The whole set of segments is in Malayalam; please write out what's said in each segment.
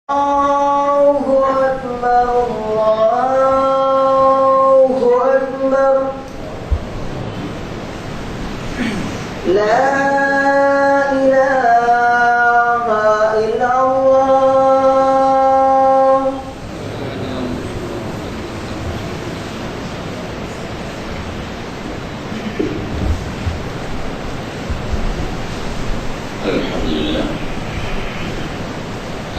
الله أكبر الله أكبر لا إله إلا الله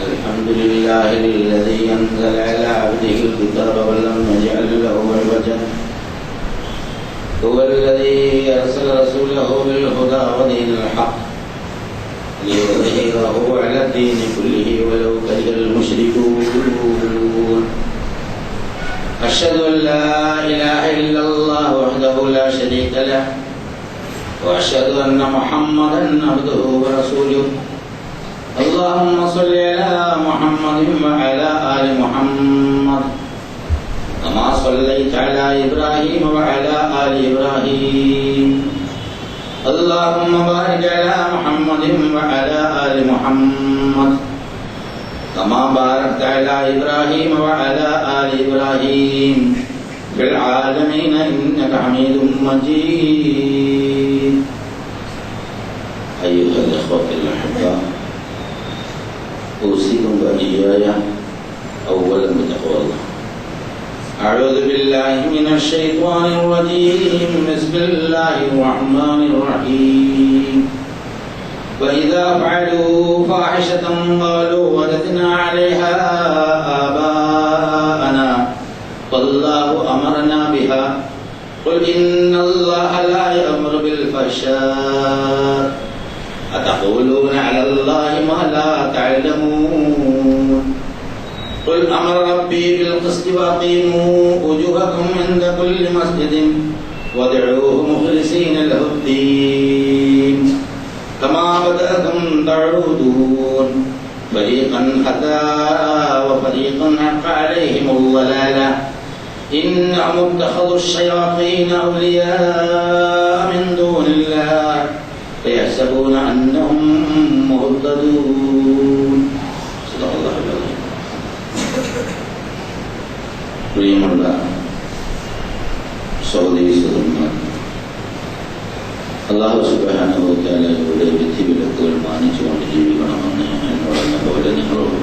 الحمد لله الذي أنزل على عبده الكتاب ولم يجعل له عوجا هو الذي أرسل رسوله بالهدى ودين الحق ليظهره على الدين كله ولو كره المشركون أشهد أن لا إله إلا الله وحده لا شريك له وأشهد أن محمدا عبده ورسوله اللهم صل على محمد وعلى آل محمد كما صليت على إبراهيم وعلى آل إبراهيم اللهم بارك على محمد وعلى آل محمد كما باركت على إبراهيم وعلى آل إبراهيم في العالمين إنك حميد مجيد. أيها الإخوة الأحباء، أوصيكم وإياي أولا بتقوى الله. أعوذ بالله من الشيطان الرجيم. بسم الله الرحمن الرحيم. وإذا فعلوا فاحشة قالوا وجدنا عليها آباءنا والله أمرنا بها قل إن الله لا يأمر بالفحشاء أتقولون على الله ما لا تعلمون قل أمر ربي بالقسط وأقيموا وجوهكم عند كل مسجد وادعوه مخلصين له الدين كما بدأكم تعودون فريقا هدى وفريقا حق عليهم الضلالة إنهم اتخذوا الشياطين أولياء من دون الله فيحسبون أنهم مهتدون. صدق الله العظيم. പ്രിയമുള്ള സഹോദരീ സഹോദരന്മാർ, അല്ലാഹു സുബ്ഹാനഹു വ തആലയുടെ വിധിവിലക്കുകൾ മാനിച്ചുകൊണ്ട് ജീവിക്കണമെന്ന് എന്നോടെന്ന പോലെ നിങ്ങളോട്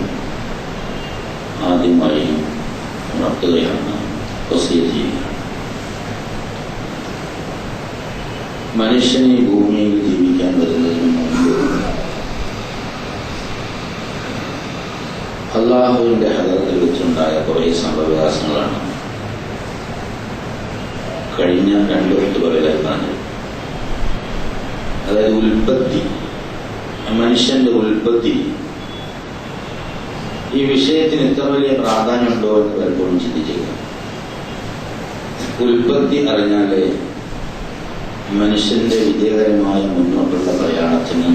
ആദ്യമായി ഉണർത്തുകയാണ്, വസിയത്ത് ചെയ്യുകയാണ്. മനുഷ്യനെ ഭൂമിയിൽ ജീവിക്കാൻ വരുന്നതിന് മുമ്പ് അള്ളാഹുവിന്റെ ഹദറത്തിൽ വെച്ചുണ്ടായ കുറേ സംഭവവികാസങ്ങളാണ് കഴിഞ്ഞ 2 വക്തുകളിലായി പറഞ്ഞത്. അതായത് ഉൽപ്പത്തി, മനുഷ്യന്റെ ഉൽപ്പത്തി. ഈ വിഷയത്തിന് എത്ര വലിയ പ്രാധാന്യമുണ്ടോ എന്ന് പലപ്പോഴും ചിന്തിച്ചില്ല. ഉൽപ്പത്തി അറിഞ്ഞാലേ മനുഷ്യന്റെ വിജയകരമായ മുന്നോട്ടുള്ള പ്രയാണത്തിന്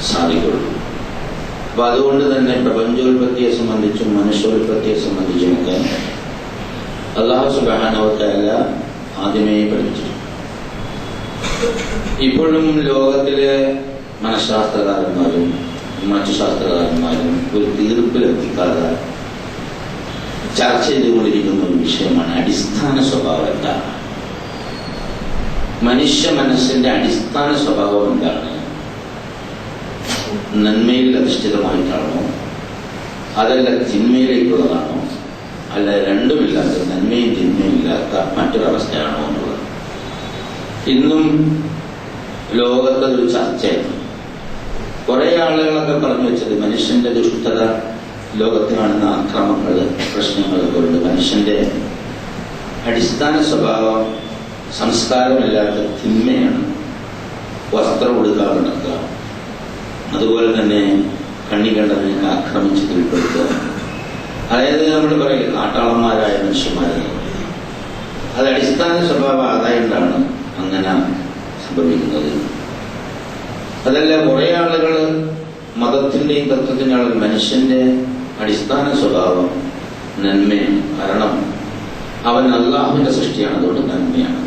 സാധിക്കുള്ളൂ. അപ്പൊ അതുകൊണ്ട് തന്നെ പ്രപഞ്ചോൽപത്തിയെ സംബന്ധിച്ചും മനുഷ്യോൽപത്തിയെ സംബന്ധിച്ചുമൊക്കെ അല്ലാഹു സുബ്ഹാനഹു വ തആല ആദ്യമേ പഠിപ്പിച്ചു. ഇപ്പോഴും ലോകത്തിലെ മനഃശാസ്ത്രകാരന്മാരും മറ്റു ശാസ്ത്രകാരന്മാരും ഒരു തീർപ്പിലെത്തിക്കാതെ ചർച്ച ചെയ്തുകൊണ്ടിരിക്കുന്ന ഒരു വിഷയമാണ് അടിസ്ഥാന സ്വഭാവം എന്താണ്, മനുഷ്യ മനസ്സിന്റെ അടിസ്ഥാന സ്വഭാവം എന്താണ്. നന്മയിൽ അധിഷ്ഠിതമായിട്ടാണോ, അതല്ല തിന്മയിലേക്കുള്ളതാണോ, അല്ല രണ്ടുമില്ലാത്ത നന്മയും തിന്മയും ഇല്ലാത്ത മറ്റൊരവസ്ഥയാണോ എന്നുള്ളത് ഇന്നും ലോകത്തൊരു ചർച്ചയാണ്. കുറെ ആളുകളൊക്കെ പറഞ്ഞു വെച്ചത് മനുഷ്യന്റെ ദുഷ്ടത, ലോകത്ത് കാണുന്ന ആക്രമങ്ങൾ, പ്രശ്നങ്ങൾ കൊണ്ട് മനുഷ്യന്റെ അടിസ്ഥാന സ്വഭാവം സംസ്കാരമില്ലാത്ത തിന്മയാണ്. വസ്ത്രം ഉടുക്കാതെ നടക്കുക, അതുപോലെ തന്നെ കണ്ണി കണ്ടതിനെ ആക്രമിച്ച് കീഴ്പ്പെടുത്തുക. അതായത് നമ്മൾ പറയില്ല കാട്ടാളന്മാരായ മനുഷ്യന്മാരെന്ന് പറയും. അത് അടിസ്ഥാന സ്വഭാവം ആദായണ്ടാണ് അങ്ങനെ സംഭവിക്കുന്നത്. അതല്ല, കുറെ ആളുകൾ മതത്തിന്റെയും തത്വത്തിൻ്റെ ആളുകൾ മനുഷ്യന്റെ അടിസ്ഥാന സ്വഭാവം നന്മയാണ്. കാരണം അവൻ അല്ലാഹുവിന്റെ സൃഷ്ടിയാണ്, അതുകൊണ്ട് നന്മയാണ്.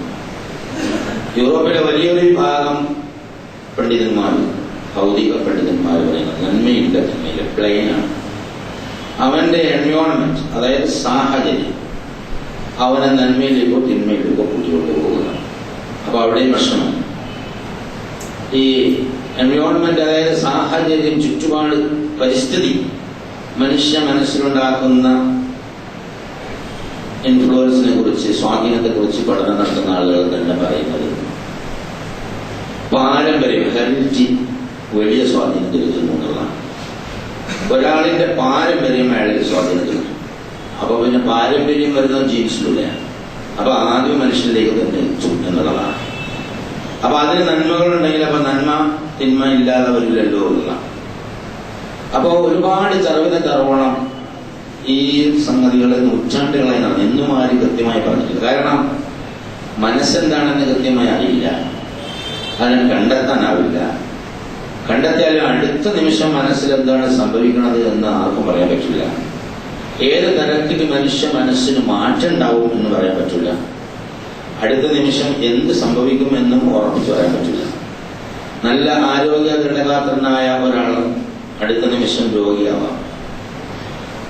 യൂറോപ്പിലെ വലിയൊരു വിഭാഗം പണ്ഡിതന്മാർ ഭൗതിക പണ്ഡിതന്മാർ പറയുന്നത് നന്മയില്ല, തിന്മയില്ല, പ്ലെയിനാണ്. അവന്റെ എൻവയോൺമെന്റ്, അതായത് സാഹചര്യം, അവനെ നന്മയിലേക്കോ തിന്മയിലേക്കോ കൂട്ടിക്കൊണ്ടു പോകുന്നു. അപ്പൊ അവിടെയും പ്രശ്നമാണ്. ഈ എൻവയോൺമെന്റ്, അതായത് സാഹചര്യം, ചുറ്റുപാട്, പരിസ്ഥിതി മനുഷ്യ മനസ്സിലുണ്ടാക്കുന്ന ഇൻഫ്ലുവൻസിനെ കുറിച്ച്, സ്വാധീനത്തെ കുറിച്ച് പഠനം നടത്തുന്ന ആളുകൾ തന്നെ പറയുന്നത് പാരമ്പര്യം, ഹെറിഡിറ്റി വലിയ സ്വാധീനം ചെലുത്തുന്നു എന്നുള്ളതാണ്. ഒരാളിന്റെ പാരമ്പര്യം അയാളുടെ സ്വാധീനം ചെലുത്തും. അപ്പൊ പിന്നെ പാരമ്പര്യം വരുന്നത് ജീൻസിലൂടെയാണ്. അപ്പൊ ആദ്യം മനുഷ്യനിലേക്ക് തന്നെ എത്തും എന്നുള്ളതാണ്. അപ്പൊ അതിന് നന്മകളുണ്ടെങ്കിൽ അപ്പൊ നന്മ തിന്മ ഇല്ലാതെ വരില്ലല്ലോ എന്നുള്ളതാണ്. അപ്പൊ ഒരുപാട് ചെറുവിന ചെറുവണം ഈ സംഗതികളെ നൂറ്റാണ്ടുകളായി നടന്നു. എന്നും ആരും കൃത്യമായി പറഞ്ഞിട്ടില്ല. കാരണം മനസ്സെന്താണെന്ന് കൃത്യമായി അറിയില്ല, അതിനെ കണ്ടെത്താനാവില്ല. കണ്ടെത്തിയാലും അടുത്ത നിമിഷം മനസ്സിൽ എന്താണ് സംഭവിക്കുന്നത് എന്ന് ആർക്കും പറയാൻ പറ്റില്ല. ഏത് തരത്തിൽ മനുഷ്യ മനസ്സിന് മാറ്റം ഉണ്ടാവും എന്ന് പറയാൻ പറ്റില്ല. അടുത്ത നിമിഷം എന്ത് സംഭവിക്കും എന്നും ഉറപ്പിച്ചു പറയാൻ പറ്റില്ല. നല്ല ആരോഗ്യ ദൃഢഗാത്രനായ ഒരാൾ അടുത്ത നിമിഷം രോഗിയാവാം.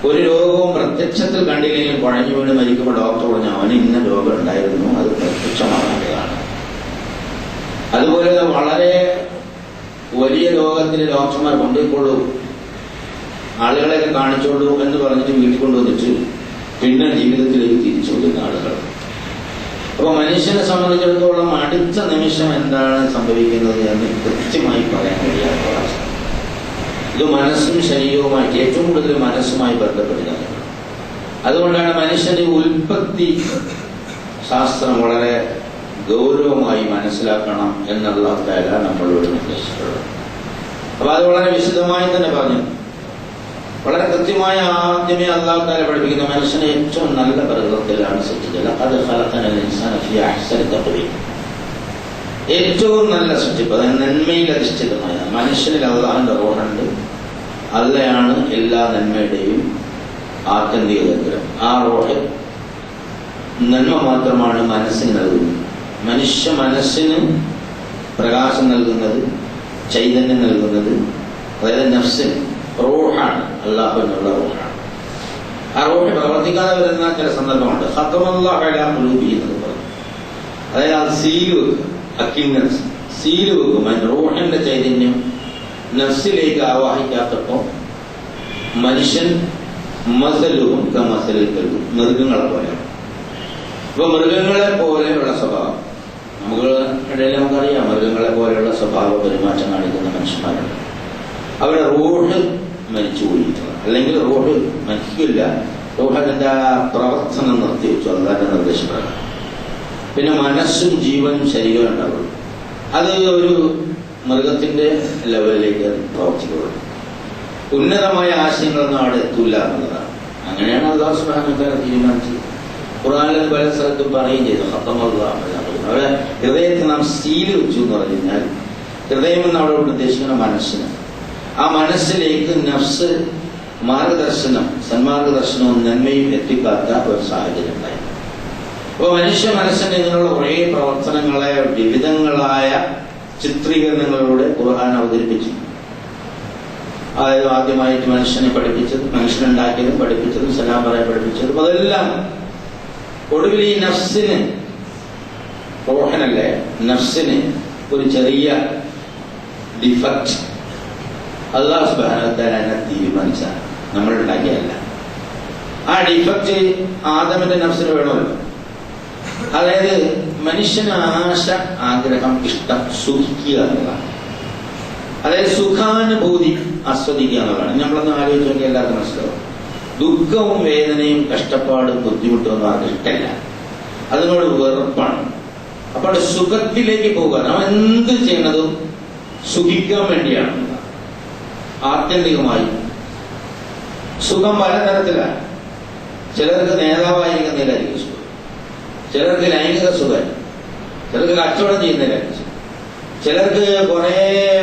ഒരു രോഗവും പ്രത്യക്ഷത്തിൽ കണ്ടില്ലെങ്കിൽ കുഴഞ്ഞു വീണ് മരിക്കുമ്പോൾ ഡോക്ടർ പറഞ്ഞു അവന് ഇന്ന രോഗം ഉണ്ടായിരുന്നു, അത് പ്രത്യക്ഷമാകേണ്ടതാണ്. അതുപോലെ വളരെ വലിയ രോഗത്തിന് ഡോക്ടർമാർ കൊണ്ടുപോയിക്കൊള്ളൂ, ആളുകളെയൊക്കെ കാണിച്ചോളൂ എന്ന് പറഞ്ഞിട്ട് വീട്ടിൽ കൊണ്ടുവന്നിട്ട് പിന്നെ ജീവിതത്തിലേക്ക് തിരിച്ചു കൊള്ളുന്ന ആളുകൾ. അപ്പൊ മനുഷ്യനെ സംബന്ധിച്ചിടത്തോളം അടുത്ത നിമിഷം എന്താണ് സംഭവിക്കുന്നത് എന്ന് കൃത്യമായി പറയാൻ കഴിയാത്ത അവസ്ഥ. ഇത് മനസ്സും ശരീരവുമായിട്ട് ഏറ്റവും കൂടുതൽ മനസ്സുമായി ബന്ധപ്പെടുന്നത്. അതുകൊണ്ടാണ് മനുഷ്യന്റെ ഉൽപ്പത്തി ശാസ്ത്രം വളരെ ഗൗരവമായി മനസ്സിലാക്കണം എന്നുള്ള കാര്യം നമ്മളോട് നിർദ്ദേശിച്ചിട്ടുള്ളത്. അപ്പൊ അത് വളരെ വിശദമായി തന്നെ പറഞ്ഞു. വളരെ കൃത്യമായ ആദ്യമേ അല്ലാഹു തആല പഠിപ്പിക്കുന്ന മനുഷ്യനെ ഏറ്റവും നല്ല പ്രകൃതത്തിലാണ് സൃഷ്ടിച്ചത്. ലഖദ് ഖലഖനൽ ഇൻസാന ഫീ അഹ്സനി തഖ്വീം. ഏറ്റവും നല്ല സൃഷ്ടിപ്പ്, അതായത് നന്മയിൽ അധിഷ്ഠിതമായ മനുഷ്യനിൽ അല്ലാഹുവിന്റെ റൂഹുണ്ട്. അള്ളയാണ് എല്ലാ നന്മയുടെയും ആത്യന്തിക കേന്ദ്രം. ആ റൂഹ് നന്മ മാത്രമാണ് മനസ്സിന് നൽകുന്നത്. മനുഷ്യ മനസ്സിന് പ്രകാശം നൽകുന്നത്, ചൈതന്യം നൽകുന്നത്, അതായത് നഫ്സിന് റൂഹാണ്, അല്ലാഹുവിനുള്ള റൂഹാണ്. ആ റൂഹ് പ്രവർത്തിക്കാതെ വരുന്ന ചില സന്ദർഭമുണ്ട്. ഖതമല്ലാഹു അലാ ഖുലൂബിഹിം എന്ന് പറഞ്ഞു. അതായത് അത് സീല് വെക്കും, അക്കിന്നസ് സീല് വെക്കും. അതിന്റെ റൂഹിന്റെ ചൈതന്യം നഫ്സിലേക്ക് ആവാഹിക്കാത്തപ്പോൾ മനുഷ്യൻ മസലുവും കമസലിൽ കൽബും, മൃഗങ്ങളെ പോലെയാണ്. ഇപ്പൊ മൃഗങ്ങളെ പോലെയുള്ള സ്വഭാവം നമുക്ക് ഇടയിൽ നമുക്കറിയാം. മൃഗങ്ങളെ പോലെയുള്ള സ്വഭാവ പെരുമാറ്റം കാണിക്കുന്ന മനുഷ്യന്മാരുണ്ട്. അവരുടെ റൂഹ് മരിച്ചു പോയിട്ടുണ്ട്, അല്ലെങ്കിൽ റൂഹ് മരിക്കില്ല. റൂഹത്തിന്റെ പ്രവർത്തനം നിർത്തിവെച്ചു അല്ലാതെ നിർദ്ദേശപ്രകാരം. പിന്നെ മനസ്സും ജീവനും ശരീരവും ഉണ്ടാവുള്ളൂ. അത് ഒരു മൃഗത്തിന്റെ ലെവലിലേക്ക് പ്രവർത്തിക്കുള്ളൂ. ഉന്നതമായ ആശയങ്ങളൊന്നും അവിടെ എത്തൂല്ല എന്നുള്ളതാണ്. അങ്ങനെയാണ് അല്ലാഹു സുബ്ഹാനഹു വ തആല തീരുമാനിച്ചത്. ഖുർആനിൽ പല സ്ഥലത്തും പറയുകയും ചെയ്തു ഖതമല്ലാഹു അലാ ഖുലൂബിഹിം. അവിടെ ഹൃദയത്തിൽ നാം സീല് വെച്ചു എന്ന് പറഞ്ഞു കഴിഞ്ഞാൽ ഹൃദയം എന്ന് അവിടെ ഉദ്ദേശിക്കുന്ന മനസ്സിന്, ആ മനസ്സിലേക്ക് നഫ്സ് മാർഗദർശനം, സന്മാർഗദർശനവും നന്മയും എത്തിക്കാത്ത ഒരു സാഹചര്യം ഉണ്ടായി. അപ്പോൾ മനുഷ്യ മനസ്സിന്റെ ഇതിനുള്ള കുറേ പ്രവർത്തനങ്ങളെ വിവിധങ്ങളായ ചിത്രീകരണങ്ങളിലൂടെ ഖുർആൻ അവതരിപ്പിച്ചു. അതായത് ആദ്യമായിട്ട് മനുഷ്യനെ പഠിപ്പിച്ചത്, മനുഷ്യനുണ്ടാക്കിയതും പഠിപ്പിച്ചതും സലാം പറയാൻ പഠിപ്പിച്ചതും, അതെല്ലാം ഒടുവിൽ ഈ നഫ്സിന്, റൂഹിനല്ലേ, നഫ്സിന് ഒരു ചെറിയ ഡിഫക്റ്റ് അല്ലാഹു സുബ്ഹാനഹു വ തആല തീരുമാനിച്ചാണ്, നമ്മൾ ഉണ്ടാക്കിയതല്ല. ആ ഡിഫക്റ്റ് ആദമിന്റെ നഫ്സിന് വേണമല്ലോ. അതായത് മനുഷ്യന് ആശ, ആഗ്രഹം, ഇഷ്ടം, സുഖിക്കുക എന്നുള്ളതാണ്. അതായത് സുഖാനുഭൂതി ആസ്വദിക്കുക എന്നുള്ളതാണ്. നമ്മളൊന്ന് ആലോചിച്ച് നോക്കി എല്ലാവർക്കും മനസ്സിലാവും. ദുഃഖവും വേദനയും കഷ്ടപ്പാടും ബുദ്ധിമുട്ടും ഒന്നും ആർക്കും ഇഷ്ടമല്ല, അതിനോട് വെറുപ്പാണ്. അപ്പോൾ സുഖത്തിലേക്ക് പോകുക, നാം എന്ത് ചെയ്യണതും സുഖിക്കാൻ വേണ്ടിയാണ്. ആത്യന്തികമായി സുഖം പലതരത്തിലാണ്. ചിലർക്ക് നേതാവായിരിക്കുന്നതിലായിരിക്കും സുഖം, ചിലർക്ക് ലൈംഗിക സുഖം, ചിലർക്ക് കച്ചവടം ചെയ്യുന്നതിലായിരിക്കും സുഖം, ചിലർക്ക്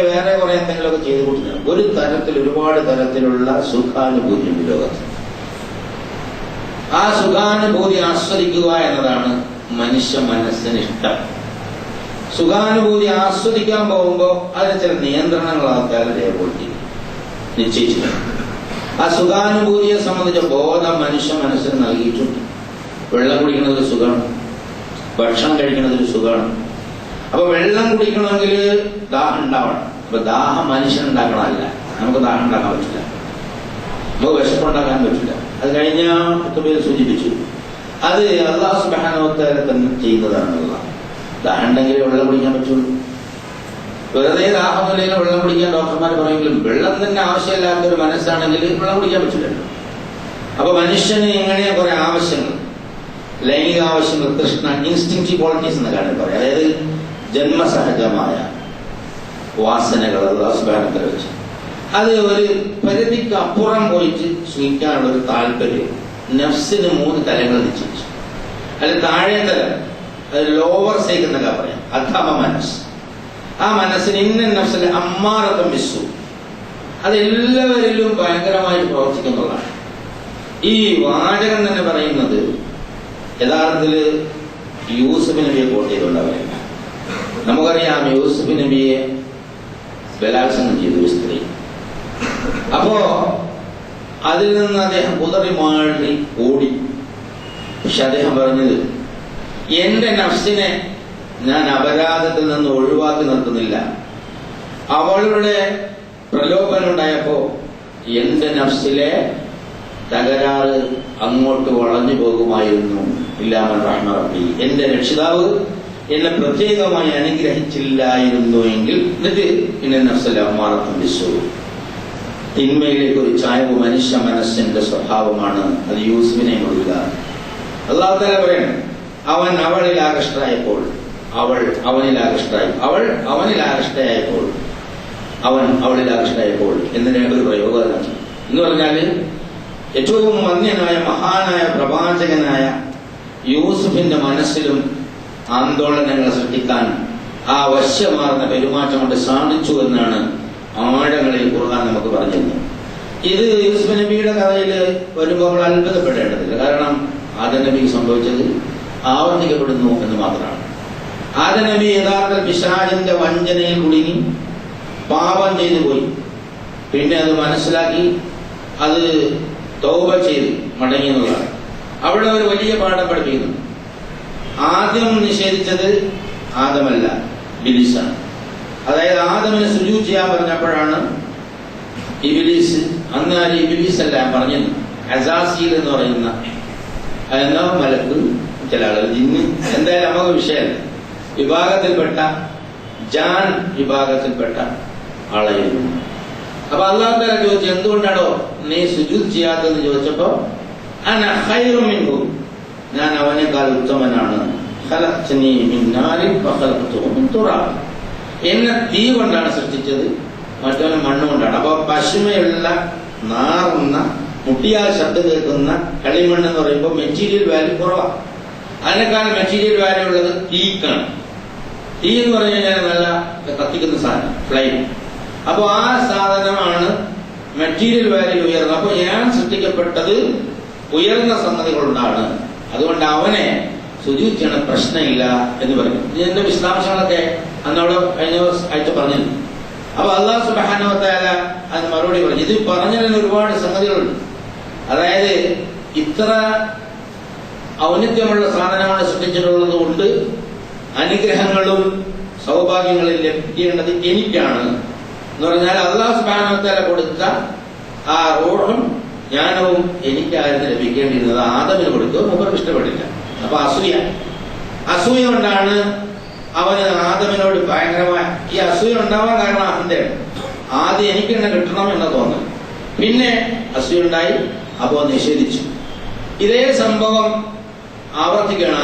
വേറെ കുറെ എന്തെങ്കിലുമൊക്കെ ചെയ്തു കൊടുക്കുന്നത്. ഒരു തരത്തിൽ, ഒരുപാട് തരത്തിലുള്ള സുഖാനുഭൂതിയുണ്ട് ലോകത്ത്. ആ സുഖാനുഭൂതി ആസ്വദിക്കുക എന്നതാണ് മനുഷ്യ മനസ്സിന് ഇഷ്ടം. സുഖാനുഭൂതി ആസ്വദിക്കാൻ പോകുമ്പോൾ അതിന് ചില നിയന്ത്രണങ്ങൾ ആൾക്കാർ രേഖപ്പെടുത്തി നിശ്ചയിച്ചിട്ടുണ്ട്. ആ സുഖാനുഭൂതിയെ സംബന്ധിച്ച ബോധം മനുഷ്യ മനസ്സിന് നൽകിയിട്ടുണ്ട്. വെള്ളം കുടിക്കുന്നത് ഒരു സുഖമാണ്, ഭക്ഷണം കഴിക്കുന്നത് ഒരു സുഖമാണ്. അപ്പൊ വെള്ളം കുടിക്കണമെങ്കിൽ ദാഹം ഉണ്ടാവണം. അപ്പൊ ദാഹം മനുഷ്യൻ ഉണ്ടാക്കണമല്ല, നമുക്ക് ദാഹം ഉണ്ടാക്കാൻ പറ്റില്ല, നമുക്ക് വിശപ്പുണ്ടാക്കാൻ പറ്റില്ല. അത് കഴിഞ്ഞ പേര് സൂചിപ്പിച്ചു, അത് അല്ലാഹു സുബ്ഹാനഹു വ തആല തന്നെ ചെയ്യുന്നതാണുള്ള. ദാഹം ഉണ്ടെങ്കിലേ വെള്ളം കുടിക്കാൻ പറ്റുള്ളൂ. വെറുതെ ദാഹമില്ലെങ്കിൽ വെള്ളം കുടിക്കാൻ ഡോക്ടർമാർ പറയുമെങ്കിലും വെള്ളം തന്നെ ആവശ്യമില്ലാത്തൊരു മനസ്സാണെങ്കിൽ വെള്ളം കുടിക്കാൻ പറ്റില്ലല്ലോ. അപ്പൊ മനുഷ്യന് ഇങ്ങനെ കുറെ ആവശ്യങ്ങൾ, ലൈംഗിക ആവശ്യങ്ങൾ, തൃഷ്ണ, ഇൻസ്റ്റിങ്ക്റ്റീവ് ക്വാളിറ്റീസ് എന്നൊക്കെയാണ് പറയാം. അതായത് ജന്മസഹജമായ വാസനകൾ അല്ലാഹു സുബ്ഹാനഹു വ തആല വെച്ച് അത് ഒരു പരിധിക്ക് അപ്പുറം പോയിട്ട് ശ്രമിക്കാനുള്ള ഒരു താല്പര്യം നഫ്സിന് 3 തലങ്ങൾ നിശ്ചയിച്ചു. അതിൽ താഴെ തലം, അത് ലോവർ സൈക്ക് എന്നൊക്കെ പറയാം, അധമ മനസ്സ്. ആ മനസ്സിന് ഇന്ന നഫ്സിലെ അമ്മാറത്തും വിസു, അതെല്ലാവരിലും ഭയങ്കരമായിട്ട് പ്രവർത്തിക്കുന്നതാണ്. ഈ വാചകം തന്നെ പറയുന്നത് യഥാർത്ഥത്തിൽ യൂസുഫ് നബിയെ കോട്ട് ചെയ്തുകൊണ്ടവരല്ല. നമുക്കറിയാം യൂസുഫ് നബിയെ ബലാത്സംഗം ചെയ്തു ഒരു സ്ത്രീ. അപ്പോ അതിൽ നിന്ന് അദ്ദേഹം കുതറി മാറി ഓടി. പക്ഷെ അദ്ദേഹം പറഞ്ഞത്, എന്റെ നഫ്സിനെ ഞാൻ അപരാധത്തിൽ നിന്ന് ഒഴിവാക്കി നിർത്തുന്നില്ല. അവളുടെ പ്രലോഭനം ഉണ്ടായപ്പോ എന്റെ നഫ്സിലെ തകരാറ് അങ്ങോട്ട് വളഞ്ഞു പോകുമായിരുന്നു. ഇല്ലാമൻ റഹ്മ റബ്ബി, എന്റെ രക്ഷിതാവ് എന്നെ പ്രത്യേകമായി അനുഗ്രഹിച്ചില്ലായിരുന്നു എങ്കിൽ. എന്നിട്ട് എന്റെ നഫ്സിലെ അമ്മാറത്തും ബിസ്സൂ, തിന്മയിലേക്ക് ഒരു ചായ്വ് മനുഷ്യ മനസ്സിന്റെ സ്വഭാവമാണ്. അത് യൂസുഫിനെ കൊടുക്കുക. അല്ലാഹു തആല പറയണം, അവൻ അവളിൽ ആകൃഷ്ടരായപ്പോൾ, അവൾ അവനിൽ ആകൃഷ്ടരായി, അവൾ അവനിൽ ആകൃഷ്ടയായപ്പോൾ, അവൻ അവളിൽ ആകൃഷ്ടയായപ്പോൾ എന്നതിനെ ഒരു പ്രയോഗം എന്ന് പറഞ്ഞാല് ഏറ്റവും വന്യനായ മഹാനായ പ്രവാചകനായ യൂസുഫിന്റെ മനസ്സിലും ആന്തോളനങ്ങൾ സൃഷ്ടിക്കാൻ ആ വശ്യമാർന്ന പെരുമാറ്റം കൊണ്ട് സാധിച്ചു എന്നാണ് ആഴങ്ങളിൽ ഖുർആൻ നമുക്ക് പറഞ്ഞിരുന്നത്. ഇത് യൂസുഫ് നബിയുടെ കഥയിൽ വരുമ്പോൾ നമ്മൾ അത്ഭുതപ്പെടേണ്ടതില്ല. കാരണം ആദം നബിക്ക് സംഭവിച്ചത് ആവർത്തിക്കപ്പെടുന്നു എന്ന് മാത്രമാണ്. ആദം നബി യഥാർത്ഥ പിശാചിന്റെ വഞ്ചനയിൽ കുടുങ്ങി പാപം ചെയ്തു പോയി. പിന്നെ അത് മനസ്സിലാക്കി അത് തൗബ ചെയ്ത് മടങ്ങി എന്നുള്ളതാണ്. അവിടെ ഒരു വലിയ പാഠം പഠിപ്പിക്കുന്നു. ആദ്യം നിഷേധിച്ചത് ആദമല്ല, ഇബ്ലീസാണ്. അതായത് ആദമിനെ സുജൂദ് ചെയ്യാൻ പറഞ്ഞപ്പോഴാണ് ഇബ്ലീസ്, അന്നാല് ഇബ്ലീസ് അല്ല പറഞ്ഞത്, അസാസീൽ എന്ന് പറയുന്ന എന്നോ മലക്ക്, ചില ആളുകൾ ജിന്ന്, എന്തായാലും നമുക്ക് വിഷയമല്ല, വിഭാഗത്തിൽപ്പെട്ട ജാൻ വിഭാഗത്തിൽപ്പെട്ട ആളായിരുന്നു. അപ്പൊ അല്ലാഹു തആല ചോദിച്ചു, എന്തുകൊണ്ടാണോ നീ സുജൂദ് ചെയ്യാത്തതെന്ന് ചോദിച്ചപ്പോ, അന ഖൈറും മിൻഹു, ഞാൻ അവനേക്കാൾ ഉത്തമനാണ്. ഖലഖ്തനീ മിൻ നാരിൻ വഖലഖ്തുഹു മിൻ തുറാബ്, എന്നെ തീ കൊണ്ടാണ് സൃഷ്ടിച്ചത്, മറ്റവനെ മണ്ണ് കൊണ്ടാണ്. അപ്പൊ പശുമയുള്ള നാറുന്ന മുട്ടിയാൽ ശബ്ദം കേൾക്കുന്ന കളിമണ്ണ് എന്ന് പറയുമ്പോൾ മെറ്റീരിയൽ വാല്യൂ കുറവാണ്. അതിനേക്കാളും മെറ്റീരിയൽ വാല്യൂ ഉള്ളത് തീക്കാണ്. തീ എന്ന് പറഞ്ഞു കഴിഞ്ഞാൽ നല്ല കത്തിക്കുന്ന സാധനം, ഫ്ലെയിം. അപ്പൊ ആ സാധനമാണ് മെറ്റീരിയൽ വാല്യൂ ഉയർന്നത്. അപ്പൊ ഞാൻ സൃഷ്ടിക്കപ്പെട്ടത് ഉയർന്ന സംഗതികൾ കൊണ്ടാണ്. അതുകൊണ്ട് അവനെ സുജൂദ് ചെയ്യണ പ്രശ്നമില്ല എന്ന് പറയും. ഇതിന്റെ വിശദാംശങ്ങളൊക്കെ അന്നവിടെ കഴിഞ്ഞ ആഴ്ച പറഞ്ഞിരുന്നു. അപ്പൊ അല്ലാഹു സുബ്ഹാനഹു വ തആല അതിന് മറുപടി പറഞ്ഞു. ഇത് പറഞ്ഞതിന് ഒരുപാട് സംഗതികളുണ്ട്. അതായത് ഇത്ര ഔന്നത്യമുള്ള സാധനങ്ങൾ സൃഷ്ടിച്ചിട്ടുള്ളത് കൊണ്ട് അനുഗ്രഹങ്ങളും സൗഭാഗ്യങ്ങളും ലഭിക്കേണ്ടത് എനിക്കാണ് എന്ന് പറഞ്ഞാൽ അല്ലാഹു സുബ്ഹാനഹു വ തആല കൊടുത്ത ആ റൂഹും ജ്ഞാനവും എനിക്കായിരുന്നു ലഭിക്കേണ്ടിയിരുന്നത്. ആദമിന് കൊടുത്തു, മൂപ്പർക്ക് ഇഷ്ടപ്പെട്ടില്ല. അപ്പൊ അസൂയ കൊണ്ടാണ് അവന് ആദമിനോട് ഭയങ്കരമായ ഈ അസൂയ ഉണ്ടാവാൻ കാരണം അഹന്തയാണ്. ആദ്യം എനിക്ക് തന്നെ കിട്ടണം എന്ന് തോന്നൽ, പിന്നെ അസൂയ ഉണ്ടായി, അപ്പോ നിഷേധിച്ചു. ഇതേ സംഭവം ആവർത്തിക്കുകയാണ്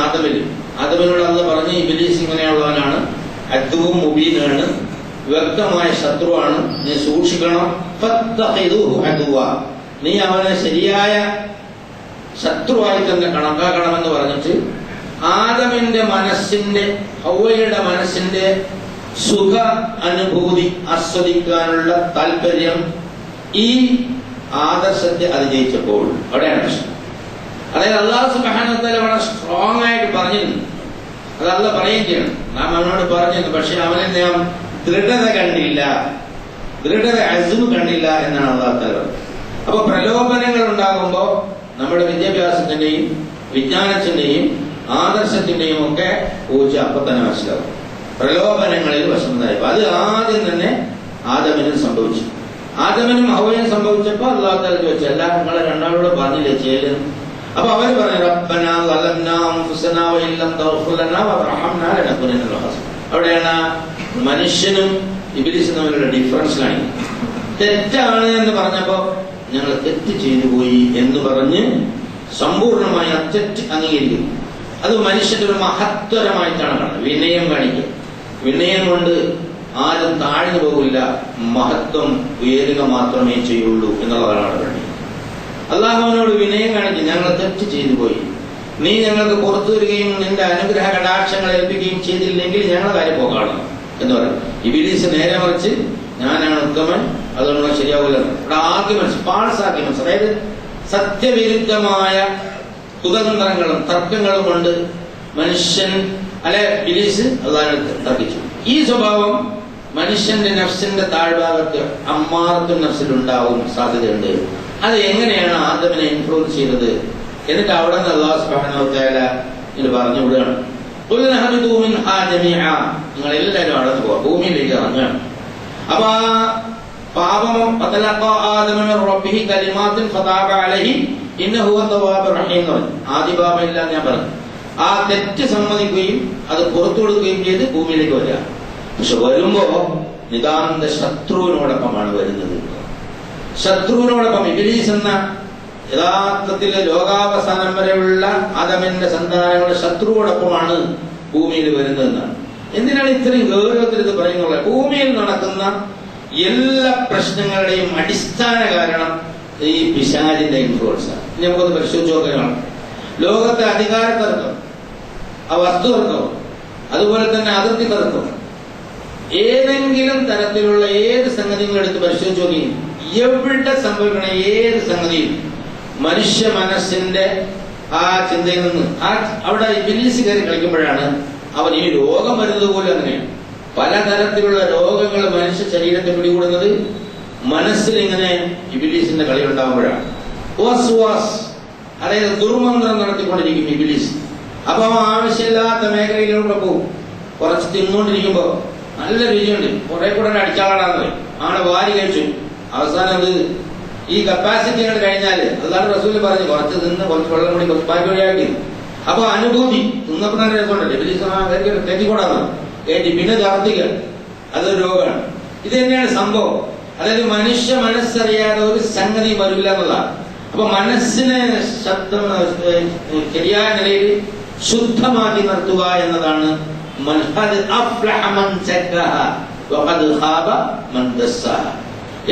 ആദമിനോട് അന്ന് പറഞ്ഞ്, ഇബ്ലീസ് ഇങ്ങനെയുള്ളവനാണ്, അദ്ദുവും മുബീനാണ്, വ്യക്തമായ ശത്രുവാണ്, നീ സൂക്ഷിക്കണം. ഫത്തഖിദൂഹു അദുവ്വ, നീ അവനെ ശരിയായ ശത്രുവായി തന്നെ കണക്കാക്കണമെന്ന് പറഞ്ഞിട്ട് ആദമിന്റെ മനസ്സിന്റെ, ഹവ്വയുടെ മനസ്സിന്റെ സുഖ അനുഭൂതി ആസ്വദിക്കാനുള്ള താല്പര്യം ഈ ആദർശത്തെ അതിജയിച്ചപ്പോൾ അവിടെയാണ് പ്രശ്നം. അതായത് അല്ലാഹു സുബ്ഹാനഹു വ തആല വളരെ സ്ട്രോങ് ആയിട്ട് പറഞ്ഞിരുന്നു. അത് അല്ലാഹ് പറയുകയും ചെയ്യണം, നാം അവനോട് പറഞ്ഞിരുന്നു. പക്ഷെ അവനെ നാം ദൃഢത കണ്ടില്ല, ദൃഢത അസ്മ് കണ്ടില്ല എന്നാണ് അല്ലാഹു തആല പറഞ്ഞത്. അപ്പൊ പ്രലോഭനങ്ങൾ ഉണ്ടാകുമ്പോൾ നമ്മുടെ വിദ്യാഭ്യാസത്തിന്റെയും വിജ്ഞാനത്തിന്റെയും ആദർശത്തിന്റെയും ഒക്കെ ഊർജ അപ്പൊ തന്നെ മനസ്സിലാവും. പ്രലോഭനങ്ങളിൽ വശമുണ്ടായപ്പോ അത് ആദ്യം തന്നെ ആദമിനും സംഭവിച്ചു. ആദമിനും ഹവ്വയും സംഭവിച്ചപ്പോ അല്ലാഹു തആല ചോദിച്ചു, അല്ല നിങ്ങളെ രണ്ടാളോട് പറഞ്ഞില്ലേ ചെയ്യലെന്ന്? അപ്പൊ അവര് പറഞ്ഞു, റബ്ബനാ ളലംനാ അൻഫുസനാ വഇല്ലം തഗ്ഫിർ ലനാ വതർഹംനാ ലനകൂനന്ന മിനൽ ഖാസിരീൻ. അവിടെയാണ് മനുഷ്യനും ഇബ്ലീസും തമ്മിലുള്ള ഡിഫറൻസ് കാണിക്കുന്നത്. തെറ്റാണ് എന്ന് പറഞ്ഞപ്പോ ഞങ്ങൾ തെറ്റ് ചെയ്തു പോയി എന്ന് പറഞ്ഞ് സമ്പൂർണമായി ആ തെറ്റ് അംഗീകരിക്കുന്നു. അത് മനുഷ്യന്റെ ഒരു മഹത്വരമായിട്ടാണ് കാണുന്നത്. വിനയം കാണിക്കുക. വിനയം കൊണ്ട് ആരും താഴ്ന്നു പോകില്ല, മഹത്വം ഉയരുക മാത്രമേ ചെയ്യുള്ളൂ എന്നുള്ളതാണ് പറയുന്നത്. അള്ളാഹുവിനോട് വിനയം കാണിക്കും, ഞങ്ങൾ തെറ്റ് ചെയ്തു പോയി, നീ ഞങ്ങൾക്ക് പുറത്തു വരികയും നിന്റെ അനുഗ്രഹ കടാക്ഷങ്ങൾ ഏൽപ്പിക്കുകയും ചെയ്തില്ലെങ്കിൽ ഞങ്ങളെ കാര്യം പോകാണ് എന്ന് പറയും. ഇബ്ലീസ് നേരെ മറിച്ച് ഞാനാണ് ഉത്തമൻ, അതുകൊണ്ട് ശരിയാവില്ല. ഇവിടെ ആർഗ്യുമെന്റ്സ്, ഫാൾസ് ആർഗ്യുമെന്റ്സ്, അതായത് സത്യവിരുദ്ധമായ കുതന്ത്രങ്ങളും തർക്കങ്ങളും കൊണ്ട് മനുഷ്യൻ ഇബ്ലീസ് അള്ളാഹുവിനെ തർക്കിച്ചു. ഈ സ്വഭാവം മനുഷ്യന്റെ നഫ്സിന്റെ താഴ്ഭാഗത്ത് അമ്മാറത്തും നഫ്സിലുണ്ടാവും സാധ്യതയുണ്ട്. അത് എങ്ങനെയാണ് ആദമിനെ ഇൻഫ്ലുവൻസ് ചെയ്തത്? എന്നിട്ട് അവിടെ നിന്ന് അല്ലാഹു സുബ്ഹാനഹു വ തആല ഇത് പറഞ്ഞു വിടുകയാണ്. ഖുൽ നഹ്ബിതു മിൻഹാ ജമീഅ, നിങ്ങൾ എല്ലാവരും അവിടെ നിന്ന് പോവാ, ഭൂമിയിലേക്ക് ഇറങ്ങുകയാണ്. അപ്പൊ പാപം ഫതലഖാ ആദമു മിർ റബ്ബിഹി കലിമാത്തിൻ ഫതാബ അലൈഹി ഇന്നഹു തവ്വാബുർ റഹീം. ആദ്യ പാപമില്ല ഞാൻ പറഞ്ഞു. ആ തെറ്റ് സമ്മതിക്കുകയും അത് പുറത്തു കൊടുക്കുകയും ചെയ്ത് ഭൂമിയിലേക്ക് വരിക. പക്ഷെ വരുമ്പോ നിതാന്ത ശത്രുവിനോടൊപ്പമാണ് വരുന്നത്. ശത്രുവിനോടൊപ്പം ഇബ്ലീസ് എന്ന യഥാർത്ഥത്തിൽ ലോകാവസാനം വരെയുള്ള ആദമിന്റെ സന്താനങ്ങളുടെ ശത്രുവോടൊപ്പമാണ് ഭൂമിയിൽ വരുന്നതെന്നാണ്. എന്തിനാണ് ഇത്രയും ഗൗരവത്തിൽ ഇത് പറയുന്നത്? ഭൂമിയിൽ നടക്കുന്ന എല്ലാ പ്രശ്നങ്ങളുടെയും അടിസ്ഥാന കാരണം ഈ പിശാചിന്റെ ഇൻഫ്ലുവൻസ് ആണ്. ഇനി നമുക്കൊന്ന് പരിശോധിച്ച് നോക്കുകയാണ്. ലോകത്തെ അധികാര തർക്കം, ആ വസ്തു തർക്കം, അതുപോലെ തന്നെ അതിർത്തി തർക്കം, ഏതെങ്കിലും തരത്തിലുള്ള ഏത് സംഗതികളും എടുത്ത് പരിശോധിച്ച് നോക്കി, എവിടെ സംഭവിക്കണ ഏത് സംഗതിയും മനുഷ്യ മനസ്സിന്റെ ആ ചിന്തയിൽ നിന്ന് അവിടെ ഇബ്ലീസ് കയറി കളിക്കുമ്പോഴാണ് അവൻ ഈ രോഗം വരുന്നത് പോലും അങ്ങനെയാണ്. പലതരത്തിലുള്ള രോഗങ്ങൾ മനുഷ്യ ശരീരത്തെ പിടികൂടുന്നത് മനസ്സിൽ ഇങ്ങനെ ഇബ്ലീസിന്റെ കളി ഉണ്ടാകുമ്പോഴാണ്. അതായത് ദുർമന്ത്രം നടത്തിക്കൊണ്ടിരിക്കും ഇബ്ലീസ്. അപ്പൊ ആവശ്യമില്ലാത്ത മേഖലയിലൂടെ പോകും. കുറച്ച് തിന്നുകൊണ്ടിരിക്കുമ്പോ നല്ല രുചിയുണ്ട്, കുറെ കൂടെ അടിച്ചാളാണെന്ന് ആണ് വാരി കഴിച്ചു. അവസാനം അത് ഈ കപ്പാസിറ്റികൾ കഴിഞ്ഞാല് അല്ലാതെ റസൂല് പറഞ്ഞു കുറച്ച് തിന്ന് കുറച്ച് വെള്ളം കൂടി കുറച്ച് ബാക്കി വഴിയാക്കി. അപ്പൊ അനുഭൂതി തിന്നപ്പോ നല്ല രസമുണ്ടല്ലേ, ഇബ്ലീസ് തെറ്റിക്കൂടാന്ന് കയറ്റി പിന്നെ ഛർദ്ദിക്കുക, അതൊരു രോഗമാണ്. ഇത് തന്നെയാണ് സംഭവം. അതായത് മനുഷ്യ മനസ്സറിയാതെ ഒരു സംഗതി വരില്ല എന്നുള്ളതാണ്. അപ്പൊ മനസ്സിനെ ശരിയായ നിലയിൽ ശുദ്ധമാക്കി നിർത്തുക എന്നതാണ്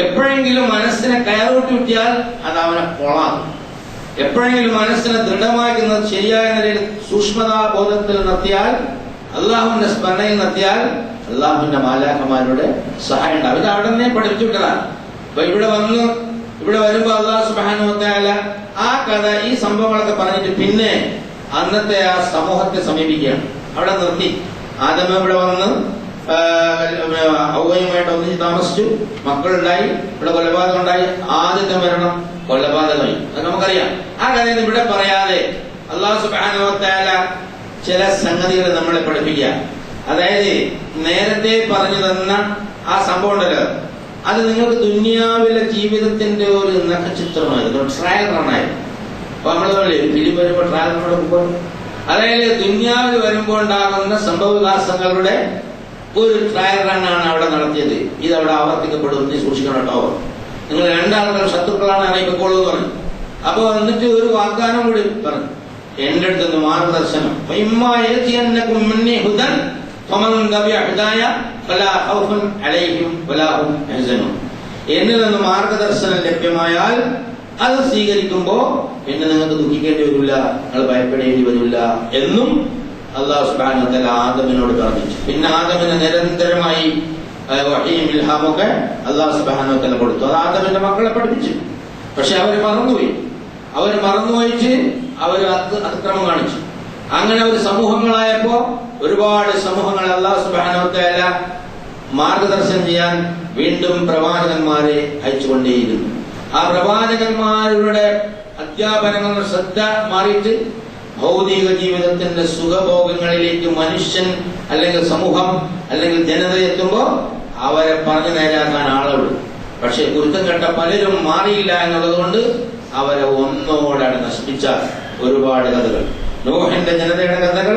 എപ്പോഴെങ്കിലും മനസ്സിനെ കയറൂട്ടി വിട്ടിയാൽ അത് അവനെ കൊളാകും. എപ്പോഴെങ്കിലും മനസ്സിനെ ദൃഢമാക്കി ശരിയായ നിലയിൽ സൂക്ഷ്മതാബോധത്തിൽ നിർത്തിയാൽ, അള്ളാഹുവിന്റെ സ്മരണയിൽ നിർത്തിയാൽ അള്ളാഹുവിന്റെ മാലാഖമാരുടെ സഹായം ഉണ്ടാവും. ഇത് അവിടെ തന്നെ പഠിപ്പിച്ചു വിട്ടതാണ്. അപ്പൊ ഇവിടെ വരുമ്പോ അല്ലാഹു സുബ്ഹാനഹു വ തആല ആ കഥ ഈ സംഭവങ്ങളൊക്കെ പറഞ്ഞിട്ട് പിന്നെ അന്നത്തെ ആ സമൂഹത്തെ സമീപിക്കുകയാണ്. അവിടെ നിർത്തി. ആദം ഇവിടെ വന്ന് ഹവ്വയുമായിട്ട് ഒന്നിച്ച് താമസിച്ചു, മക്കളുണ്ടായി, ഇവിടെ കൊലപാതകം ഉണ്ടായി. ആദ്യത്തെ മരണം കൊലപാതകമായി, അത് നമുക്കറിയാം. ആ കഥയിൽ ഇവിടെ പറയാതെ അല്ലാഹു സുബ്ഹാനഹു വ തആല ചില സംഗതികൾ നമ്മളെ പഠിപ്പിക്കുക. അതായത് നേരത്തെ പറഞ്ഞു തന്ന ആ സംഭവം ഉണ്ടല്ലോ, അത് നിങ്ങൾക്ക് ദുനിയാവിലെ ജീവിതത്തിന്റെ ഒരു നഖചിത്രമായിരുന്നു, ട്രയൽ റണ്ണായിരുന്നു. അപ്പൊ നമ്മള് ഫിലിം വരുമ്പോ ട്രയൽ റൺ, അതായത് ദുനിയാവിൽ വരുമ്പോൾ ഉണ്ടാകുന്ന സംഭവവികാസങ്ങളുടെ ഒരു ട്രയൽ റണ്ണാണ് അവിടെ നടത്തിയത്. ഇതവിടെ ആവർത്തിക്കപ്പെടും, നീ സൂക്ഷിക്കണം കേട്ടോ, നിങ്ങൾ രണ്ടാളുകൾ ശത്രുക്കളാണ് അറിയിക്കോളൂ എന്ന് പറഞ്ഞു. അപ്പൊ എന്നിട്ട് ഒരു വാഗ്ദാനം കൂടി പറഞ്ഞു, എന്റെ അടുത്ത് മാർഗദർശനം, എന്നിൽ നിന്ന് മാർഗദർശനം ലഭ്യമായാൽ അത് സ്വീകരിക്കുമ്പോ പിന്നെ നിങ്ങൾക്ക് ദുഃഖിക്കേണ്ടി വരില്ല, നിങ്ങൾ ഭയപ്പെടേണ്ടി വരില്ല എന്നും അല്ലാഹു സുബ്ഹാനഹു വ തആല ആദമിനോട് പറഞ്ഞിച്ചു. പിന്നെ ആദമിന് നിരന്തരമായി വഹീം ഇൽഹാമൊക്കെ അല്ലാഹു സുബ്ഹാനഹു വ തആല കൊടുത്തു. അത് ആദമിന്റെ മക്കളെ പഠിപ്പിച്ചു. പക്ഷെ അവർ മറന്നുപോയിട്ട് അവർ അതിക്രമം കാണിച്ചു. അങ്ങനെ ഒരു സമൂഹങ്ങളായപ്പോ ഒരുപാട് സമൂഹങ്ങൾ അല്ലാഹു സുബ്ഹാനഹു വ തആല മാർഗദർശനം ചെയ്യാൻ വീണ്ടും പ്രവാചകന്മാരെ അയച്ചുകൊണ്ടേയിരുന്നു. ആ പ്രവാചകന്മാരുടെ അധ്യാപനങ്ങളുടെ ശ്രദ്ധ മാറിയിട്ട് ഭൗതിക ജീവിതത്തിന്റെ സുഖഭോഗങ്ങളിലേക്ക് മനുഷ്യൻ അല്ലെങ്കിൽ സമൂഹം അല്ലെങ്കിൽ ജനത എത്തുമ്പോൾ അവരെ പറഞ്ഞു നേരാക്കാൻ ആളുള്ളൂ. പക്ഷെ കുരുത്തം കെട്ട പലരും മാറിയില്ല എന്നുള്ളത് കൊണ്ട് അവരെ ഒന്നോടെ നശിപ്പിച്ച ഒരുപാട് കഥകൾ, നോഹിന്റെ ജനതയുടെ കഥകൾ,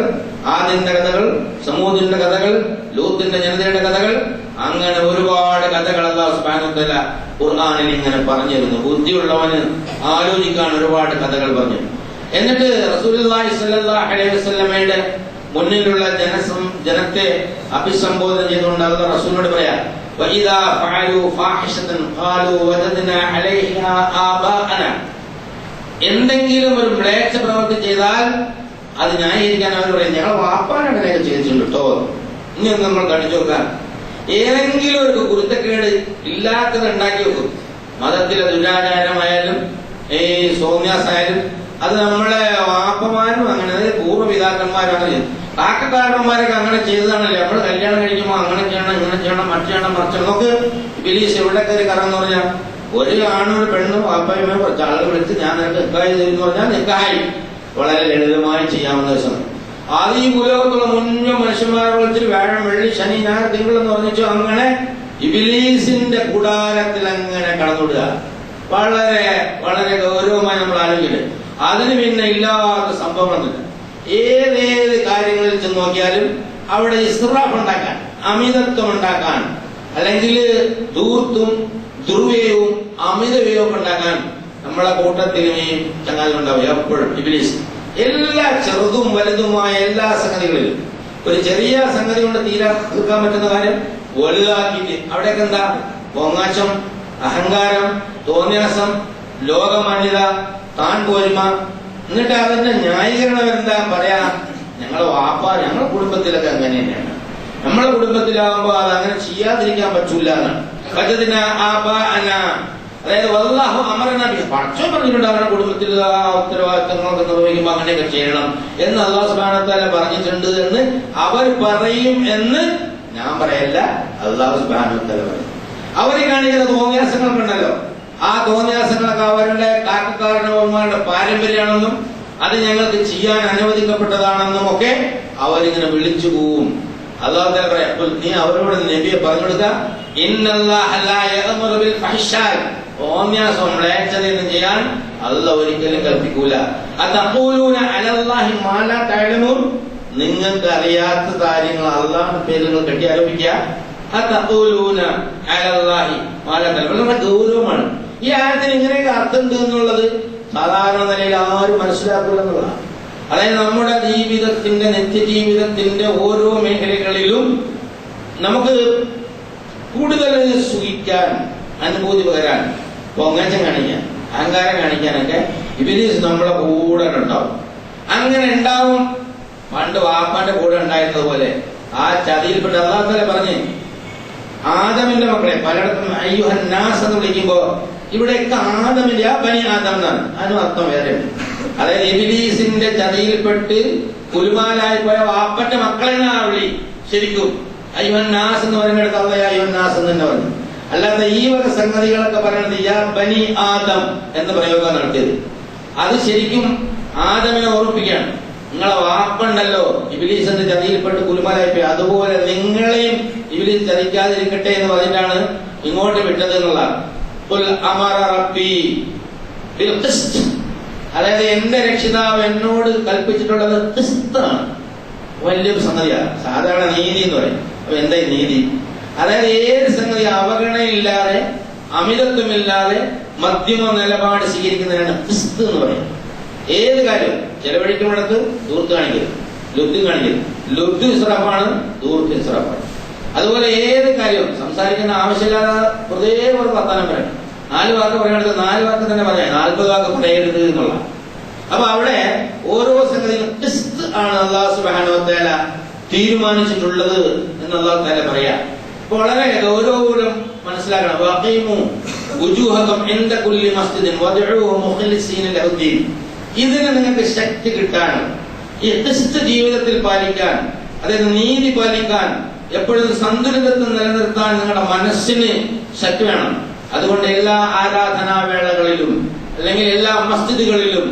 ആദിന്റെ കഥകൾ, സമൂദിന്റെ കഥകൾ, ലൂത്തിന്റെ ജനതയുടെ കഥകൾ, അങ്ങനെ ഒരുപാട് കഥകൾ അല്ലാഹു സുബ്ഹാനഹു വ തആല ഖുർആനിൽ ഇങ്ങനെ പറഞ്ഞിരുന്നു. ബുദ്ധിയുള്ളവന് ആലോചിക്കാൻ ഒരുപാട് കഥകൾ പറഞ്ഞു. എന്നിട്ട് റസൂലുള്ളാഹി സ്വല്ലല്ലാഹു അലൈഹി വസല്ലമയുടെ മുന്നിലുള്ള ജനത്തെ അഭിസംബോധന ചെയ്തുകൊണ്ട് അല്ലാഹു റസൂലിനോട് പറയാ, വഇദാ ഫഅലു ഫാഹിഷതൻ ഖാലു വജദ്നാ അലൈഹാ ആബാഅന. എന്തെങ്കിലും ഒരു മ്ലേച്ഛ പ്രവൃത്തി ചെയ്താൽ അത് ന്യായീകരിക്കാൻ അവർ പറയും, ഞങ്ങൾ വാപ്പാൻ അങ്ങനെയൊക്കെ ചെയ്തിട്ടുണ്ട് കേട്ടോ, ഇനി ഒന്ന് നമ്മൾ കടിച്ചു നോക്കാൻ. ഏതെങ്കിലും ഒരു കുരുത്തക്കേട് ഇല്ലാത്തത് ഉണ്ടാക്കി വെക്കും. മതത്തിലെ ദുരാചാരമായാലും ഈ സൗമ്യാസായാലും അത് നമ്മളെ വാപ്പമാരും അങ്ങനെ, അതായത് പൂർവ്വപിതാക്കന്മാരും അങ്ങനെ ചെയ്തു. കാക്കക്കാരന്മാരൊക്കെ അങ്ങനെ ചെയ്തതാണല്ലേ. നമ്മൾ കല്യാണം കഴിക്കുമ്പോൾ അങ്ങനെ ചെയ്യണം, ഇങ്ങനെ ചെയ്യണം, മറ്റു ചെയ്യണം, മറിച്ച് നമുക്ക് ബിലീസ് എവിടെ കയറി കറന്ന് പറഞ്ഞാൽ ഒരു ആണും ഒരു പെണ്ണും വാപ്പയുമേ കുറച്ച് ആളുകൾ വിളിച്ച് ഞാൻ നിനക്ക് നിക്കാഹ് ചെയ്തെന്ന് പറഞ്ഞാൽ നിക്കാഹി വളരെ ലളിതമായി ചെയ്യാവുന്ന ദിവസം. അത് ഈ ഭൂലോകത്തുള്ള മുഴുവൻ മനുഷ്യന്മാരെ വിളിച്ചിട്ട് വ്യാഴം, വെള്ളി, ശനി, ഞായർ, തിങ്കൾ എന്ന് പറഞ്ഞിട്ട് അങ്ങനെ ഇബ്ലീസിന്റെ കൂടാരത്തിൽ അങ്ങനെ കടന്നുവിടുക. വളരെ വളരെ ഗൗരവമായി നമ്മൾ ആലോചിക്കട്ടെ. അതിന് പിന്നെ ഇല്ലാത്ത സംഭവമൊന്നുമില്ല. ഏതേത് കാര്യങ്ങളിൽ ചെന്ന് നോക്കിയാലും അവിടെ ഇസ്റാഫ് ഉണ്ടാക്കാൻ, അമിതത്വം ഉണ്ടാക്കാൻ, അല്ലെങ്കിൽ ധൂർത്തും ദുർവ്യയവും അമിതവ്യയവും ഉണ്ടാക്കാൻ നമ്മളെ കൂട്ടത്തിലും ഈ ചങ്ങാതി ഉണ്ടാവും എപ്പോഴും ഇബ്ലീസ്. എല്ലാ ചെറുതും വലുതുമായ എല്ലാ സംഗതികളിലും ഒരു ചെറിയ സംഗതി കൊണ്ട് തീർക്കാൻ പറ്റുന്ന കാര്യം വലുതാക്കിയിട്ട് അവിടെയൊക്കെ എന്താ പൊങ്ങാച്ചം, അഹങ്കാരം, തോന്യാസം, ലോകമാന്യത, താൻ പോരുമ. എന്നിട്ട് അതിന്റെ ന്യായീകരണം എന്താ പറയാ, ഞങ്ങളെ വാപ്പ ഞങ്ങളുടെ കുടുംബത്തിലൊക്കെ അങ്ങനെ തന്നെയാണ്, നമ്മളെ കുടുംബത്തിലാകുമ്പോ അത് അങ്ങനെ ചെയ്യാതിരിക്കാൻ പറ്റൂല എന്നാണ്. അതായത് വല്ലാഹു അമറന ബിഹി, പടച്ചോൻ പറഞ്ഞിട്ടുണ്ട് അവരുടെ കുടുംബത്തിൽ ഉത്തരവാദിത്തങ്ങളൊക്കെ നിർവഹിക്കുമ്പോൾ അങ്ങനെയൊക്കെ ചെയ്യണം എന്ന് അല്ലാഹു സുബ്ഹാനഹു വ തആല പറഞ്ഞിട്ടുണ്ട് എന്ന് അവർ പറയും എന്ന് ഞാൻ പറയല്ല, അല്ലാഹു സുബ്ഹാനഹു വ തആല പറയും. അവർ കാണിക്കുന്ന തോന്നിയാസങ്ങളൊക്കെ ഉണ്ടല്ലോ, ആ തോന്നിയാസങ്ങളൊക്കെ അവരുടെ കാക്കക്കാരനവന്മാരുടെ പാരമ്പര്യമാണെന്നും അത് ഞങ്ങൾക്ക് ചെയ്യാൻ അനുവദിക്കപ്പെട്ടതാണെന്നും ഒക്കെ അവരിങ്ങനെ വിളിച്ചു പോവും. അല്ലാഹു തആല പറയാം, നീ അവരോട് നബിയെ പറഞ്ഞു കൊടുക്കുക, ഇന്നല്ലാഹ ലാ യഅ്മുറു ബിൽ ഫഹ്ശാഇ, തോന്നിയാസം മ്ലേച്ഛതയൊന്നും ചെയ്യാൻ അല്ലാഹു ഒരിക്കലും കൽപ്പിക്കൂല. അതഖൂലൂന അലല്ലാഹി മാ ലാ തഅലമൂൻ, നിങ്ങൾക്ക് അറിയാത്ത കാര്യങ്ങൾ അല്ലാഹുവിന്റെ പേരിൽ നിങ്ങൾ കെട്ടി ആരോപിക്കുക. അതഖൂലൂന അലല്ലാഹി മാ ലാ തഅലമൂൻ, വളരെ ഗൗരവമാണ്. ഈ ആയത്തിന് ഇങ്ങനെയൊക്കെ അർത്ഥമുണ്ട് എന്നുള്ളത് സാധാരണ നിലയിൽ ആരും മനസ്സിലാക്കില്ല എന്നുള്ളതാണ്. അതായത് നമ്മുടെ ജീവിതത്തിന്റെ നിത്യജീവിതത്തിന്റെ ഓരോ മേഖലകളിലും നമുക്ക് കൂടുതൽ സുഖിക്കാൻ, അനുഭൂതി പകരാൻ, പൊങ്ങച്ചം കാണിക്കാൻ, അഹങ്കാരം കാണിക്കാനൊക്കെ ഇബ്ലീസ് നമ്മളെ കൂടെ ഉണ്ടാവും. അങ്ങനെ ഉണ്ടാവും. പണ്ട് വാപ്പാന്റെ കൂടെ ഉണ്ടായിരുന്നതുപോലെ ആ ചതിയിൽപ്പെട്ട് അല്ലാഹു തആല പറഞ്ഞ് ആദമിന്റെ മക്കളെ പലയിടത്തും അയ്യുഹൻ നാസ് എന്ന് വിളിക്കുമ്പോ ഇവിടെയൊക്കെ ആദമിന്റെ ആ ബനി ആദം എന്നാണ്, അതിനും അർത്ഥം വേറെയുണ്ട്. അതായത് ഇബ്ലീസിന്റെ ചതിയിൽപ്പെട്ട് കുലുമാലായി പോയ വാപ്പന്റെ മക്കളെയാണ് ആ വിളി. ശരിക്കും അയ്യുഹൻ നാസ് എന്ന് പറയുന്നിടത്ത് അല്ലാഹു അയ്യുഹൻ നാസ് എന്ന് തന്നെ പറഞ്ഞു. അല്ലാതെ ഈ വക സംഗതികളൊക്കെ പറയുന്നത് യാ ബനി ആദം എന്ന് പ്രയോഗം നടത്തിയത് അത് ശരിക്കും ആദമിനെ ഓർമ്മിപ്പിക്കുകയാണ്. നിങ്ങളെ വാപ്പുണ്ടല്ലോ ഇബ്ലീസിന്റെ ചതിയിൽപ്പെട്ട് കുലുമാലായി പോയി, അതുപോലെ നിങ്ങളെയും ഇബ്ലീസ് ചതിക്കാതിരിക്കട്ടെ എന്ന് പറഞ്ഞിട്ടാണ് ഇങ്ങോട്ട് വിട്ടത് എന്നുള്ളതാണ്. അതായത് എന്റെ രക്ഷിതാവ് എന്നോട് കൽപ്പിച്ചിട്ടുള്ളത് ഖിസ്താണ്, വലിയൊരു സംഗതിയാണ്. സാധാരണ നീതി എന്ന് പറയും. അപ്പൊ എന്താ നീതി? അതായത് ഏത് സംഗതി അവഗണനയില്ലാതെ അമിതത്വമില്ലാതെ മധ്യമ നിലപാട് സ്വീകരിക്കുന്നതിനാണ് ഖിസ്ത് എന്ന് പറയും. ഏത് കാര്യം ചെലവഴിക്കുന്നിടത്ത് ദൂർത്ത് കാണിക്കരുത്, ലുബ്ധ് കാണിക്കരുത്. ലുബ്ധ് ഇസ്റാഫാണ്, ദൂർത്ത് ഇസ്റാഫാണ്. അതുപോലെ ഏത് കാര്യവും സംസാരിക്കുന്ന ആവശ്യമില്ലാതെ വെറുതെ ഒരു വർത്താനം പറയണം. 4 വാക്ക് പറയണത് 4 വാക്ക് തന്നെ പറയാം, 40 വാക്ക് പറയരുത് എന്നുള്ള. അപ്പൊ അവിടെ ഓരോ സംഗതിയും ഖിസ്ത് ആണ് അല്ലാഹു സുബ്ഹാനഹു വ തആല തീരുമാനിച്ചിട്ടുള്ളത് എന്ന് അല്ലാഹു തആല പറയാ. അപ്പൊ വളരെ ഗൗരവപൂർവ്വം മനസ്സിലാക്കണം. വഖീമു വുജൂഹകും ഇൻദ കുല്ലി മസ്ജിദിൻ വദ്ഉഹു മുഖ്ലിസീന ലഹുദ്ദീൻ. ഇതിന് നിങ്ങൾക്ക് ശക്തി കിട്ടാൻ, ഈ ഖിസ്ത് ജീവിതത്തിൽ പാലിക്കാൻ, അതായത് നീതി പാലിക്കാൻ, എപ്പോഴും സന്തുലിതത്വം നിലനിർത്താൻ നിങ്ങളുടെ മനസ്സിന് ശക്തി വേണം. അതുകൊണ്ട് എല്ലാ ആരാധനാവേളകളിലും അല്ലെങ്കിൽ എല്ലാ മസ്ജിദുകളിലും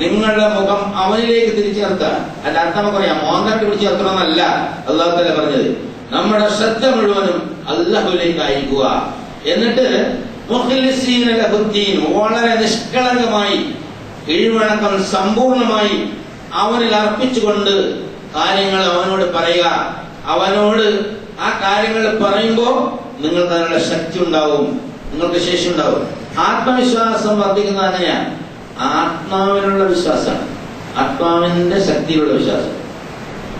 നിങ്ങളുടെ മുഖം അവനിലേക്ക് തിരിച്ചു നിർത്താൻ. അതിന്റെ അർത്ഥം നമുക്കറിയാം, മോന്തട്ട് പിടിച്ചു നിർത്തണമെന്നല്ല അല്ലാഹു തആല പറഞ്ഞത്. നമ്മുടെ ശ്രദ്ധ മുഴുവനും അല്ലാഹുവിലേക്ക് അയക്കുക. എന്നിട്ട് മുഖ്ലിസീന ലഹുദ്ദീൻ, വളരെ നിഷ്കളങ്കമായി കീഴ്വണക്കം സമ്പൂർണമായി അവനിൽ അർപ്പിച്ചുകൊണ്ട് കാര്യങ്ങൾ അവനോട് പറയുക. അവനോട് ആ കാര്യങ്ങൾ പറയുമ്പോൾ നിങ്ങൾക്ക് അതിനുള്ള ശക്തി ഉണ്ടാവും, നിങ്ങൾക്ക് ശേഷി ഉണ്ടാവും. ആത്മവിശ്വാസം വർദ്ധിക്കുന്നത് അങ്ങനെയാണ്. ആത്മാവിനുള്ള വിശ്വാസമാണ്, ആത്മാവിന്റെ ശക്തിയുള്ള വിശ്വാസം.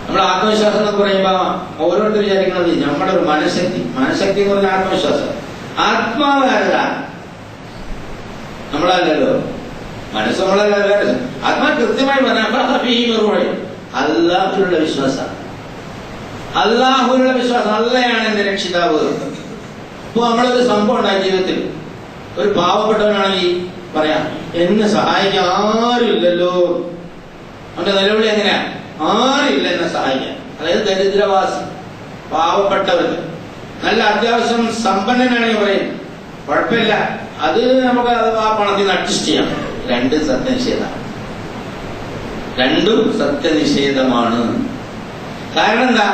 നമ്മൾ ആത്മവിശ്വാസം എന്നൊക്കെ പറയുമ്പോൾ ഓരോരുത്തർ വിചാരിക്കുന്നത് നമ്മുടെ ഒരു മനഃശക്തി എന്ന് പറഞ്ഞാൽ ആത്മവിശ്വാസം. ആത്മാവ് ആരല്ല? നമ്മളല്ലല്ലോ, മനസ്സ് നമ്മളല്ല. ആത്മാ കൃത്യമായി പറഞ്ഞ അല്ലാഹുവിനുള്ള വിശ്വാസം. അല്ലാഹുവിനുള്ള വിശ്വാസം, അല്ലയാണ് എന്റെ രക്ഷിതാവ്. ഇപ്പൊ നമ്മളൊരു സംഭവം ഉണ്ടായി ജീവിതത്തിൽ, ഒരു പാവപ്പെട്ടവനാണെങ്കിൽ പറയാം എന്നെ സഹായിക്കാൻ ആരുമില്ലല്ലോ. അവന്റെ നിലവിളി എങ്ങനെയാ? ആരുമില്ല എന്നെ സഹായിക്കാൻ. അതായത് ദരിദ്രവാസി, പാവപ്പെട്ടവർക്ക്. നല്ല അത്യാവശ്യം സമ്പന്നനാണെങ്കിൽ പറയും കുഴപ്പമില്ല, അത് നമുക്ക് ആ പണത്തിൽ നിന്ന് അഡ്ജസ്റ്റ് ചെയ്യാം. രണ്ടും സത്യനിഷേധമാണ്. കാരണം എന്താ?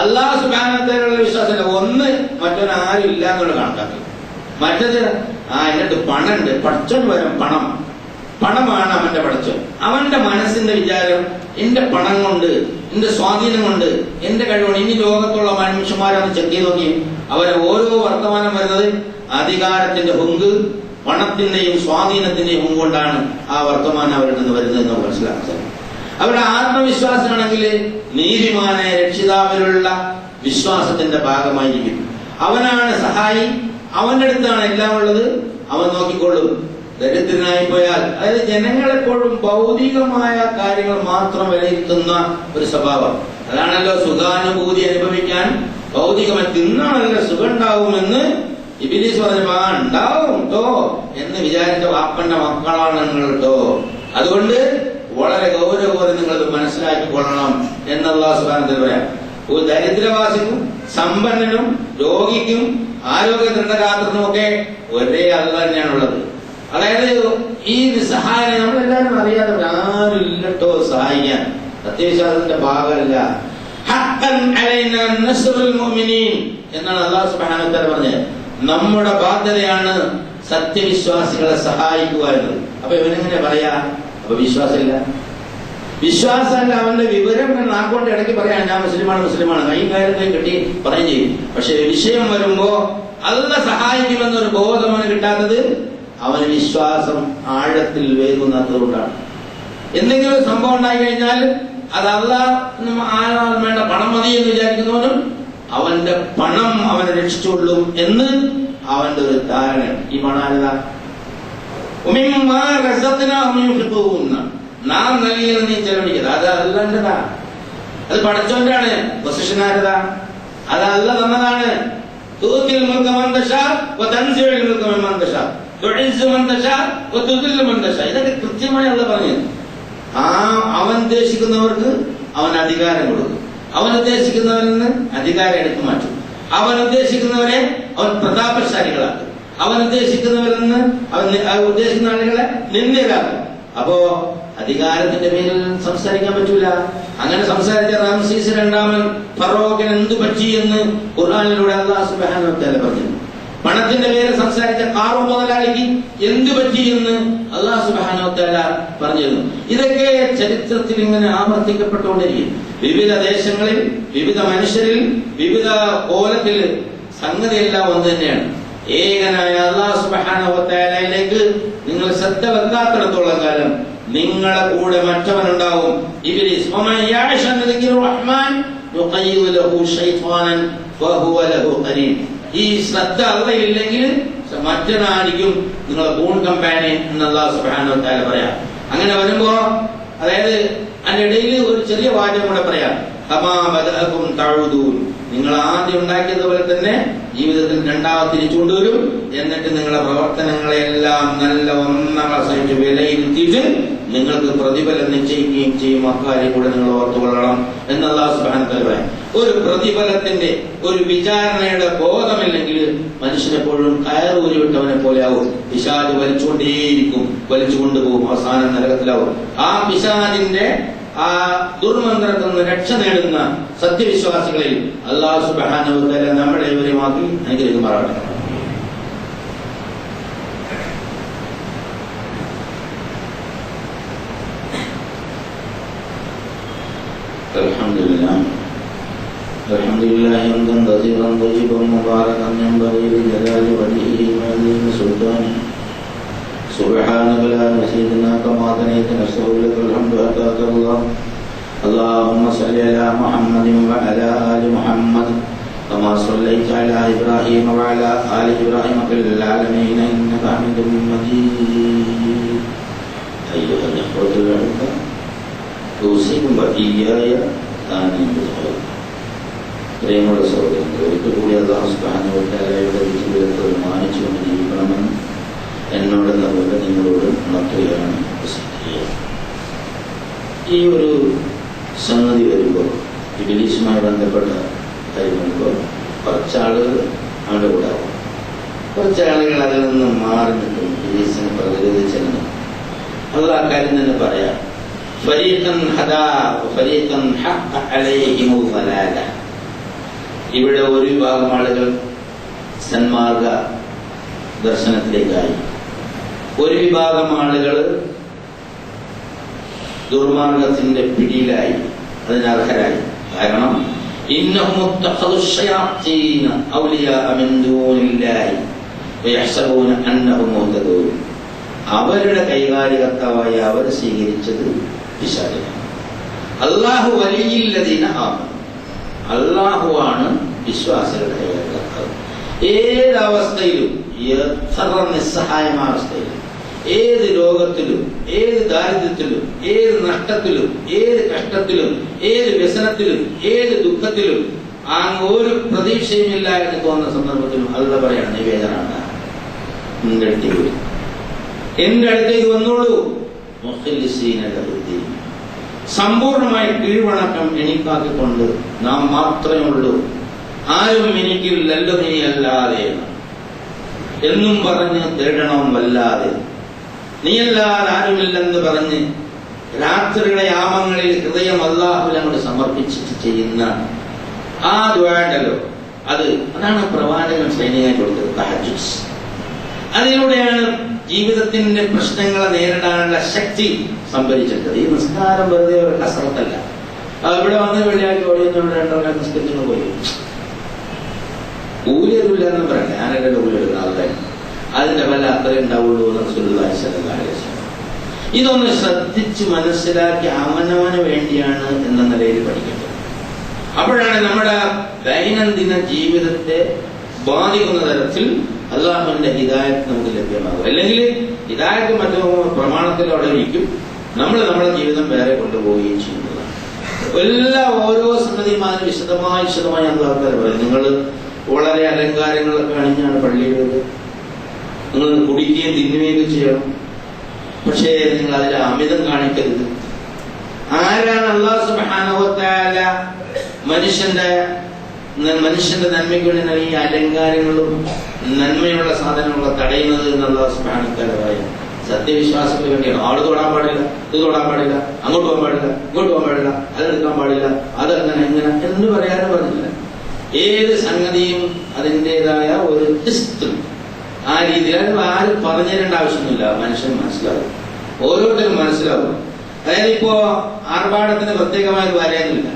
അല്ലാഹു സുബ്ഹാനഹു വ തആലയുള്ള വിശ്വാസമില്ല. ഒന്ന്, മറ്റൊരു ആരും ഇല്ല എന്നുള്ള കണക്കാക്കി. മറ്റത് എന്നിട്ട് പണമുണ്ട്, പടച്ചോൻ വരും, പണമാണ് അവന്റെ പടച്ചോൻ. അവന്റെ മനസ്സിന്റെ വിചാരം എന്റെ പണം കൊണ്ട്, എന്റെ സ്വാധീനം കൊണ്ട്, എന്റെ കഴിവുകൊണ്ട്. ഇനി ലോകത്തുള്ള മനുഷ്യന്മാരൊന്ന് ചെക്ക് ചെയ്ത് നോക്കി, അവരെ ഓരോ വർത്തമാനം വരുന്നത് അധികാരത്തിന്റെ ഹുങ്ക്, പണത്തിന്റെയും സ്വാധീനത്തിന്റെയും ഹുങ്ക് കൊണ്ടാണ് ആ വർത്തമാനം അവരുടെ നിന്ന് വരുന്നതെന്ന് മനസ്സിലാക്കാൻ സാധിക്കും. അവരുടെ ആത്മവിശ്വാസമാണെങ്കിൽ നീതിമാനെ രക്ഷിതാവിലുള്ള വിശ്വാസത്തിന്റെ ഭാഗമായിരിക്കും. അവനാണ് സഹായി, അവന്റെ അടുത്താണ് എല്ലാം ഉള്ളത്, അവൻ നോക്കിക്കൊള്ളും. ദരിദ്രനായി പോയാൽ, അതായത് ജനങ്ങളെപ്പോഴും ഭൗതികമായ കാര്യങ്ങൾ മാത്രം വിലയിരുത്തുന്ന ഒരു സ്വഭാവം. അതാണല്ലോ സുഖാനുഭൂതി അനുഭവിക്കാൻ ഭൗതികമായി തിന്നാണല്ലോ സുഖം ഉണ്ടാവുമെന്ന് ഇബ്ലീസ് പറഞ്ഞപ്പോ ഉണ്ടാവും കേട്ടോ എന്ന് വിചാരിച്ച വാപ്പന്റെ മക്കളാണ് നിങ്ങൾ കേട്ടോ. അതുകൊണ്ട് വളരെ ഗൗരവപൂർവ്വം നിങ്ങളത് മനസ്സിലാക്കിക്കൊള്ളണം എന്ന് അല്ലാഹു സുബ്ഹാനഹു വ തആല പറയാം. ഒരു ദരിദ്രവാസിക്കും സമ്പന്നനും രോഗിക്കും ആരോഗ്യ ദണ്ഡകാത്രനും ഒക്കെ ഒരേ അല്ലാഹ് തന്നെയാണുള്ളത്. അതായത് ഈ സഹായം നമ്മളെല്ലാവരും അറിയാതെ ആരും ഇല്ലട്ടോ സഹായിക്കാൻ. സത്യവിശ്വാസത്തിന്റെ ഭാഗമല്ല. ഹഖ്ഖൻ അലൈനാ നസ്റുൽ മുഅ്മിനീൻ എന്നാണ് അല്ലാഹു സുബ്ഹാനഹു വ തആല പറഞ്ഞത്. നമ്മുടെ ബാധ്യതയാണ് സത്യവിശ്വാസികളെ സഹായിക്കുക എന്നത്. അപ്പൊ ഇവനെങ്ങനെ പറയാ? അപ്പൊ വിശ്വാസമല്ല അവന്റെ വിവരം നാക്കൊണ്ട് ഇടയ്ക്ക് പറയാൻ ഞാൻ മുസ്ലിമാണ് കൈ കാര്യത്തിൽ കിട്ടി പറയും ചെയ്യും. പക്ഷെ വിഷയം വരുമ്പോ അല്ലാഹ് സഹായിക്കുമെന്നൊരു ബോധം അവന് കിട്ടാത്തത് അവന് വിശ്വാസം ആഴത്തിൽ വേകുന്നത് കൊണ്ടാണ്. എന്തെങ്കിലും ഒരു സംഭവം ഉണ്ടായി കഴിഞ്ഞാൽ അത് അല്ലാഹ് വേണ്ട പണം മതി എന്ന് വിചാരിക്കുന്നവനും അവന്റെ പണം അവനെ രക്ഷിച്ചുകൊള്ളും എന്ന് അവന്റെ ഒരു ധാരണ. ഈ പണം ആരതാ? നാം നൽകിയത് നീ ചെലവഴിക്കരുത്. അത് അല്ലാണ്ടതാ, അത് പടച്ചോന്റെ ആണ്. പൊസിഷൻ ആരതാ? അത് അല്ലാഹ് തന്നതാണ്. ഇതൊക്കെ കൃത്യമായി അല്ലാഹ് പറഞ്ഞത്. അവൻ ഉദ്ദേശിക്കുന്നവർക്ക് അവൻ അധികാരം കൊടുക്കും, അവൻ ഉദ്ദേശിക്കുന്നവരിൽ നിന്ന് അധികാരം എടുത്തു മാറ്റും, അവൻ ഉദ്ദേശിക്കുന്നവരെ അവൻ പ്രതാപശാലികളാക്കും, അവൻ ഉദ്ദേശിക്കുന്നവരിൽ നിന്ന് അവൻ ഉദ്ദേശിക്കുന്ന ആളുകളെ നിന്ദ്യരാക്കും. അപ്പോ അധികാരത്തിന്റെ പേരിൽ സംസാരിക്കാൻ പറ്റൂല. അങ്ങനെ സംസാരിച്ച റാംസീസ് രണ്ടാമൻ ഫറോക്കിന് എന്തു പറ്റി എന്ന് ഖുർആനിലൂടെ അല്ലാഹു സുബ്ഹാനഹു വ തആല പറഞ്ഞു. പണത്തിന്റെ പേരിൽ സംസാരിച്ച ഖാറൂൻ മുതലാളിക്ക് എന്തു പറ്റി എന്ന് അല്ലാഹു സുബ്ഹാനഹു വ തആല പറഞ്ഞിരുന്നു. ഇതൊക്കെ ചരിത്രത്തിൽ ഇങ്ങനെ ആവർത്തിക്കപ്പെട്ടുകൊണ്ടിരിക്കും. വിവിധ ദേശങ്ങളിൽ, വിവിധ മനുഷ്യരിൽ, വിവിധ കോലത്തിൽ സംഗതിയെല്ലാം ഒന്ന് തന്നെയാണ്. ഏകനായ അല്ലാഹു സുബ്ഹാനഹു വ തആലയിലേക്ക് നിങ്ങൾ ശ്രദ്ധ വെക്കാത്തിടത്തോളം കാലം നിങ്ങളെ കൂടെ മറ്റവനുണ്ടാവും. ഇബ്ലീസ് ഈ ശ്രദ്ധ അള്ളയില്ലെങ്കിൽ മറ്റൊരായിരിക്കും നിങ്ങളെ കൂൺ കമ്പാനിയൻ എന്ന് അല്ലാഹു സുബ്ഹാനഹു വ തആല പറയാം. അങ്ങനെ വരുമ്പോ അതായത് അതിന്റെ ഇടയിൽ ഒരു ചെറിയ വാചകം കൂടെ പറയാം. കമാ ബദഅകും തഊദൂൻ, നിങ്ങൾ ആദ്യം ഉണ്ടാക്കിയതുപോലെ തന്നെ ജീവിതത്തിൽ രണ്ടാമത് തിരിച്ചു കൊണ്ടുവരും. എന്നിട്ട് നിങ്ങളുടെ പ്രവർത്തനങ്ങളെല്ലാം നല്ല ഒന്നാം ക്ലാസ് വിലയിരുത്തിയിട്ട് നിങ്ങൾക്ക് പ്രതിഫലം നിശ്ചയിക്കുകയും ചെയ്യും. അക്കാര്യം കൂടെ നിങ്ങൾ ഓർത്തുകൊള്ളണം എന്ന് അല്ലാഹു സുബ്ഹാനഹു വ തആല പറയാം. ഒരു പ്രതിഫലത്തിന്റെ ഒരു വിചാരണയുടെ ബോധമില്ലെങ്കിൽ മനുഷ്യനെപ്പോഴും കയറൂരി വിട്ടവനെ പോലെ ആവും. പിശാച് വലിച്ചുകൊണ്ടേയിരിക്കും, വലിച്ചുകൊണ്ടുപോകും, അവസാനം നരകത്തിലാവും. ആ പിശാചിന്റെ ആ ദുർമന്ത്രത്തിൽ നിന്ന് രക്ഷ നേടുന്ന സത്യവിശ്വാസികളിൽ അല്ലാഹു സുബ്ഹാനഹു വ തആല നമ്മളെ ഇവരുമാക്കി അനുഗ്രഹിക്കുമാറാകട്ടെ. അൽഹംദുലില്ലാഹ് حمدا كثيرا طيبا مباركا ينبغي لجلال وجهه وعظيم سلطانه. سبحانك لا نحصينا كما ثنيت نفسه لك الحمد أتاك الله. اللهم صل على محمد وعلى آل محمد كما صليت على إبراهيم وعلى آل إبراهيم في العالمين إنك حميد مجيد. أيها الإخوة الأعزاء، أوصيكم وإياي آمين بالخير. പ്രിയമുള്ള സഹോദരങ്ങൾ, ഒരിക്കൽ കൂടി അല്ലാഹു സുബ്ഹാനഹു വ തആലയുടെ വിധിവിലക്കുകൾ മാനിച്ചുകൊണ്ട് ജീവിക്കണമെന്ന് എന്നോടെന്ന പോലെ നിങ്ങളോട് ഉണർത്തുകയാണ്. ഈ ഒരു സംഗതി വരുമ്പോൾ, ഇബ്ലീസുമായി ബന്ധപ്പെട്ട കാര്യം വരുമ്പോൾ കുറച്ചാളുകൾ അവിടെ കൂടാവും. കുറച്ചാളുകൾ അതിൽ നിന്ന് മാറി നിൽക്കും, ഇബ്ലീസിനെ പ്രതിരോധിച്ചെന്ന്. അത് ആ കാര്യം തന്നെ പറയാം. ഫരീഖൻ ഹദാ ഫരീഖൻ ഹഖ്ഖ അലൈഹിമുൽ ളലാല. ഇവിടെ ഒരു വിഭാഗം ആളുകൾ സന്മാർഗ ദർശനത്തിലേക്കായി, ഒരു വിഭാഗം ആളുകൾ ദുർമാർഗത്തിന്റെ പിടിയിലായി, അതിനർഹരായി. കാരണം ഇന്നഹും ഇത്തഖദു ശയാത്തീന ഔലിയാഅ മിൻ ദൂനില്ലാഹി വയഹ്സബൂന അന്നഹും മുഹ്തദൂൻ. അവരുടെ കൈകാര്യകർത്താവായി അവർ സ്വീകരിച്ചത് പിശാചിനെയാണ്. അല്ലാഹു വലിയുല്ലദീന ആമനു, അള്ളാഹുവാണ് വിശ്വാസികളുടെ കൈകാര്യകർത്താവ്. ഏതവസ്ഥയിലും, എത്ര നിസ്സഹായമായ അവസ്ഥയിലും, ഏത് രോഗത്തിലും, ഏത് ദാരിദ്ര്യത്തിലും, ഏത് നഷ്ടത്തിലും, ഏത് കഷ്ടത്തിലും, ഏത് വ്യസനത്തിലും, ഏത് ദുഃഖത്തിലും, അങ്ങ് ഒരു പ്രതീക്ഷയുമില്ല എന്ന് തോന്നുന്ന സന്ദർഭത്തിലും അല്ലാഹു പറയാണ്, നിവേദനാണ്, എന്റെ അടുത്തേക്ക് വന്നോളൂ, മുഖ്ലിസീന ലഹുദ്ദീൻ, സമ്പൂർണമായ കീഴ്വണക്കം എനിക്കാക്കിക്കൊണ്ട് നാം മാത്രമേ ഉള്ളൂ, ആരും എനിക്കില്ലല്ലോ നീ അല്ലാതെ എന്നും പറഞ്ഞ് തേടണം വല്ലാതെ, നീയല്ലാതെ ആരുമില്ലെന്ന് പറഞ്ഞ് രാത്രിയുടെ യാമങ്ങളിൽ ഹൃദയം അല്ലാഹുവിൽ അങ്ങോട്ട് സമർപ്പിച്ചിട്ട് ചെയ്യുന്ന ആ ദുആ ഉണ്ടല്ലോ, അതാണ് പ്രവാചകൻ സൈനികനായി കൊടുത്തത് തഹജ്ജുദ്. അതിലൂടെയാണ് ജീവിതത്തിന്റെ പ്രശ്നങ്ങളെ നേരിടാനുള്ള ശക്തി സംഭരിച്ചെടുത്തത്. ഈ നിസ്കാരം വെറുതെ ഒരു കസറത്തല്ല. ഇവിടെ വന്ന് വെള്ളിയാഴ്ച ഓടിയെന്നോട് 2 റക്അത്ത് നിസ്കരിച്ചു പോയി, കൂലി അതില്ല എന്ന് പറയണ്ട, ഞാനൊക്കെ കൂലി എടുക്കുന്ന ആൾക്കാർ, അതിന്റെ ഫലം അത്രയും ഉണ്ടാവുള്ളൂ എന്ന് റസൂലുള്ളാഹി സ്വല്ലല്ലാഹു അലൈഹി വസല്ലം. ഇതൊന്ന് ശ്രദ്ധിച്ച് മനസ്സിലാക്കി അവനവന് വേണ്ടിയാണ് എന്ന നിലയിൽ പഠിക്കേണ്ടത്. അപ്പോഴാണ് നമ്മുടെ ദൈനംദിന ജീവിതത്തെ ബാധിക്കുന്ന തരത്തിൽ അല്ലാഹുവിന്റെ ഹിദായത്ത് നമുക്ക് ലഭ്യമാകും. അല്ലെങ്കിൽ ഹിദായത്ത് മറ്റോ പ്രമാണത്തിൽ അവിടെ ഇരിക്കും, നമ്മുടെ ജീവിതം വേറെ കൊണ്ടുപോവുകയും ചെയ്യുന്നതാണ്. ഓരോ സംഗതിയും അതിന് വിശദമായി അല്ലാഹു പറയും. നിങ്ങൾ വളരെ അലങ്കാരങ്ങളൊക്കെ അണിഞ്ഞാണ് പള്ളിയിൽ വരുന്നത്, നിങ്ങൾ കുടിക്കുകയും തിന്നുകയും ചെയ്യണം, പക്ഷേ നിങ്ങൾ അതിൽ അമിതം കാണിക്കരുത്. ആരാണ് അല്ലാഹു സുബ്ഹാനഹു വ തആല മനുഷ്യന്റെ നന്മയ്ക്ക് വേണ്ടി നൽകിയ അലങ്കാരങ്ങളും നന്മയുള്ള സാധനങ്ങളും തടയുന്നത് എന്നുള്ള സുബ്ഹാനഹു വ തആല പറയും. സത്യവിശ്വാസത്തിന് വേണ്ടിയാണ്. ആള് തൊടാൻ പാടില്ല, ഇത് തൊടാൻ പാടില്ല, അങ്ങോട്ട് പോകാൻ പാടില്ല, ഇങ്ങോട്ട് പോകാൻ പാടില്ല, അതെടുക്കാൻ പാടില്ല, അതങ്ങനെ എങ്ങനെ എന്ന് പറയാനും പറഞ്ഞില്ല. ഏത് സംഗതിയും അതിൻ്റെതായ ഒരു ആ രീതിയിൽ ആരും പറഞ്ഞു തരേണ്ട ആവശ്യമൊന്നുമില്ല, മനുഷ്യൻ മനസ്സിലാവും, ഓരോരുത്തരും മനസ്സിലാവും. അതായത് ഇപ്പോ ആർഭാടത്തിന് പ്രത്യേകമായ വരയൊന്നുമില്ല,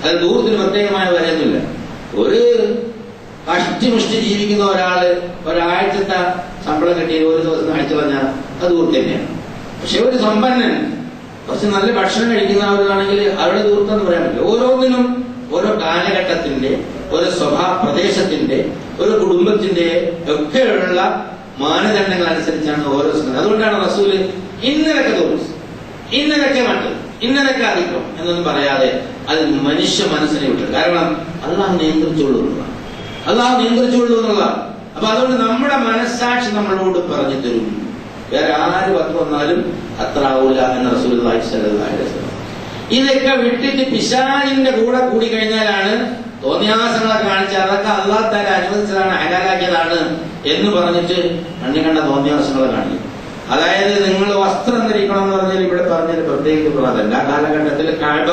അത് ദൂരത്തിന് പ്രത്യേകമായ വരയൊന്നുമില്ല. ഒരു കഷ്ടിമുഷ്ടി ജീവിക്കുന്ന ഒരാഴ്ചത്തെ ശമ്പളം കിട്ടിയ ഒരു ദിവസം അയച്ചു പറഞ്ഞാൽ അത് ദൂരത്ത് തന്നെയാണ്. പക്ഷെ ഒരു സമ്പന്നൻ കുറച്ച് നല്ല ഭക്ഷണം കഴിക്കുന്നവരാണെങ്കിൽ അവരുടെ ദൂരത്തെന്ന് പറയാൻ പറ്റില്ല. ഓരോന്നിനും ഓരോ കാലഘട്ടത്തിന്റെ, ഓരോ പ്രദേശത്തിന്റെ, ഒരു കുടുംബത്തിന്റെ ഒക്കെയുള്ള മാനദണ്ഡങ്ങൾ അനുസരിച്ചാണ് ഓരോ സംഗതി. അതുകൊണ്ടാണ് റസൂല് ഇന്നലൊക്കെ ദൂരം, ഇന്നലൊക്കെ മറ്റു ഇന്നതൊക്കെ അതിക്രമം എന്നൊന്നും പറയാതെ അത് മനുഷ്യ മനസ്സിനെ വിട്ടു. കാരണം അള്ളാഹു നിയന്ത്രിച്ചുള്ളൂ എന്നുള്ളതാണ്. അള്ളാഹു നിയന്ത്രിച്ചുള്ളൂ എന്നുള്ളതാണ്. അപ്പൊ അതുകൊണ്ട് നമ്മുടെ മനസ്സാക്ഷി നമ്മളോട് പറഞ്ഞു തരും. വേറെ ആര് പത്ത് വന്നാലും അത്ര ആവൂല എന്ന റസൂലുള്ളാഹി സ്വല്ലല്ലാഹു അലൈഹി വസല്ലം. ഇതൊക്കെ വിട്ടിട്ട് പിശാചിന്റെ കൂടെ കൂടി കഴിഞ്ഞാലാണ് തോന്നിയാസങ്ങളെ കാണിച്ച് അതൊക്കെ അള്ളാഹു തആല അനുവദിച്ചതാണ്, ഹലാലാക്കിയതാണ് എന്ന് പറഞ്ഞിട്ട് കണ്ണി കണ്ട തോന്നിയാസങ്ങളെ കാണിക്കും. അതായത് നിങ്ങൾ വസ്ത്രം ധരിക്കണം എന്ന് പറഞ്ഞാൽ ഇവിടെ പറഞ്ഞൊരു പ്രത്യേകിച്ച് പ്രാധാന്യം. ആ കാലഘട്ടത്തിൽ കഅബ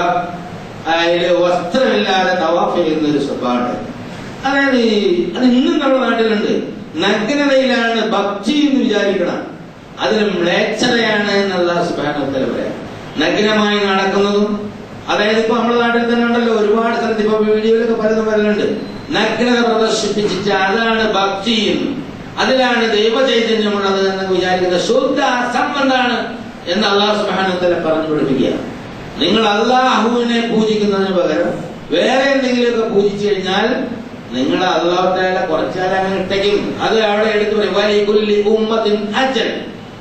അതില് വസ്ത്രമില്ലാതെ തവാഫ് ചെയ്യുന്ന ഒരു സ്വഭാവമുണ്ട്. അതായത് അത് ഇന്നും നമ്മുടെ നാട്ടിലുണ്ട്. നഗ്നതയിലാണ് ഭക്തി എന്ന് വിചാരിക്കണം, അതിന് മ്ലേച്ഛതയാണ് എന്നുള്ള സുബ്ഹാനഹു വ തആല പറയാം. നഗ്നമായി നടക്കുന്നതും, അതായത് ഇപ്പൊ നമ്മുടെ നാട്ടിൽ തന്നെ ഉണ്ടല്ലോ ഒരുപാട് സ്ഥലത്ത് ഇപ്പൊ വീഡിയോയിലൊക്കെ പലതും വരലുണ്ട്. നഗ്നത പ്രദർശിപ്പിച്ചിട്ട് അതാണ് ഭക്തി, അതിലാണ് ദൈവചൈതന്യമുള്ളത് എന്ന് വിചാരിക്കുന്ന ശുദ്ധ അസംബന്ധാണ് എന്ന് അല്ലാഹു സുബ്ഹാനഹു വ തആല പറഞ്ഞു പഠിപ്പിക്കുക. നിങ്ങൾ അല്ലാഹുവിനെ പൂജിക്കുന്നതിന് പകരം വേറെ എന്തെങ്കിലുമൊക്കെ പൂജിച്ചു കഴിഞ്ഞാൽ നിങ്ങൾ അല്ലാഹു തആല കുറച്ചാൽ അങ്ങനെ ഇട്ടേക്കും. അത് അവിടെ എടുത്തു പറയും, വലികുല്ലി ഉമ്മത്തിൻ അജൽ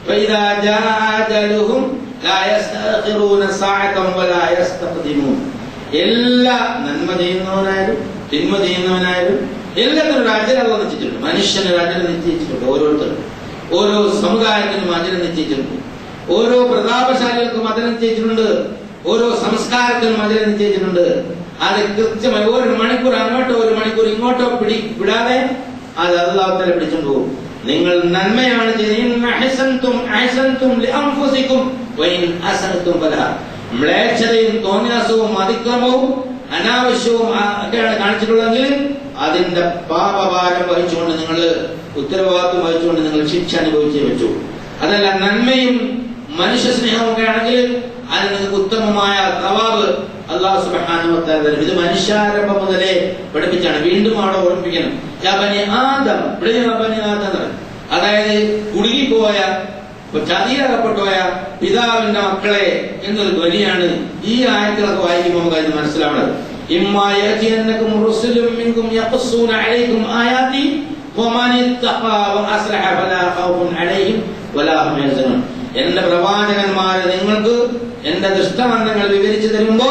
ഫഇദാ ജാഅ അജലുഹും ലാ യസ്തഖിറൂന സഅതൻ വലാ യസ്തഖ്ദിമൂൻ. എല്ലാ നന്മ ചെയ്യുന്നവനായാലും തിന്മ ചെയ്യുന്നവനായാലും എല്ലാത്തിനും ഒരു അജൽ അല്ലാഹു നിശ്ചയിച്ചിട്ടുണ്ട്. മനുഷ്യന് ഒരു അജൽ നിശ്ചയിച്ചിട്ടുണ്ട്. ഓരോരുത്തരും ഓരോ സമുദായത്തിനും അജൽ നിശ്ചയിച്ചിട്ടുണ്ട്. ഓരോ പ്രതാപശാലികൾക്കും അജൽ നിശ്ചയിച്ചിട്ടുണ്ട്. ഓരോ സംസ്കാരത്തിനും അജൽ നിശ്ചയിച്ചിട്ടുണ്ട്. അത് കൃത്യമായി ഒരു മണിക്കൂർ അങ്ങോട്ടോ ഒരു മണിക്കൂർ ഇങ്ങോട്ടോ വിടാതെ അത് അല്ലാഹു തആല പിടിച്ചുകൊണ്ട് പോകും. നിങ്ങൾ നന്മയാണ് മ്ലേച്ഛതയും തോന്നിയാസവും അതിക്രമവും അനാവശ്യവും ഒക്കെയാണ് കാണിച്ചിട്ടുള്ളതെങ്കിൽ അതിന്റെ പാപഭാരം വഹിച്ചുകൊണ്ട് നിങ്ങൾ ഉത്തരവാദിത്വം വഹിച്ചുകൊണ്ട് നിങ്ങൾ ശിക്ഷ അനുഭവിച്ചേ വെച്ചു. അതല്ല നന്മയും മനുഷ്യ സ്നേഹവും ഒക്കെ ആണെങ്കിൽ അതിന് നിങ്ങൾക്ക് ഉത്തമമായ തവാബ് അല്ലാഹു സുബ്ഹാനഹു വ തആല തരും. ഇത് മനുഷ്യാരംഭം മുതലേ പഠിപ്പിച്ചാണ്. വീണ്ടും അവിടെ ഓർമ്മിപ്പിക്കണം. യാ ബനി ആദം, അതായത് കുടുങ്ങിപ്പോയ ചതിയിലകപ്പെട്ടുപോയ പിതാവിന്റെ മക്കളെ എന്നൊരു ധ്വനിയാണ് ഈ ആയത്തുകളൊക്കെ വായിക്കുമ്പോൾ നമുക്ക് അതിന് മനസ്സിലാവുന്നത്. എന്റെ പ്രവാചകന്മാരെ നിങ്ങൾക്ക് എന്റെ ദൃഷ്ടാന്തങ്ങൾ വിവരിച്ചു തരുമ്പോ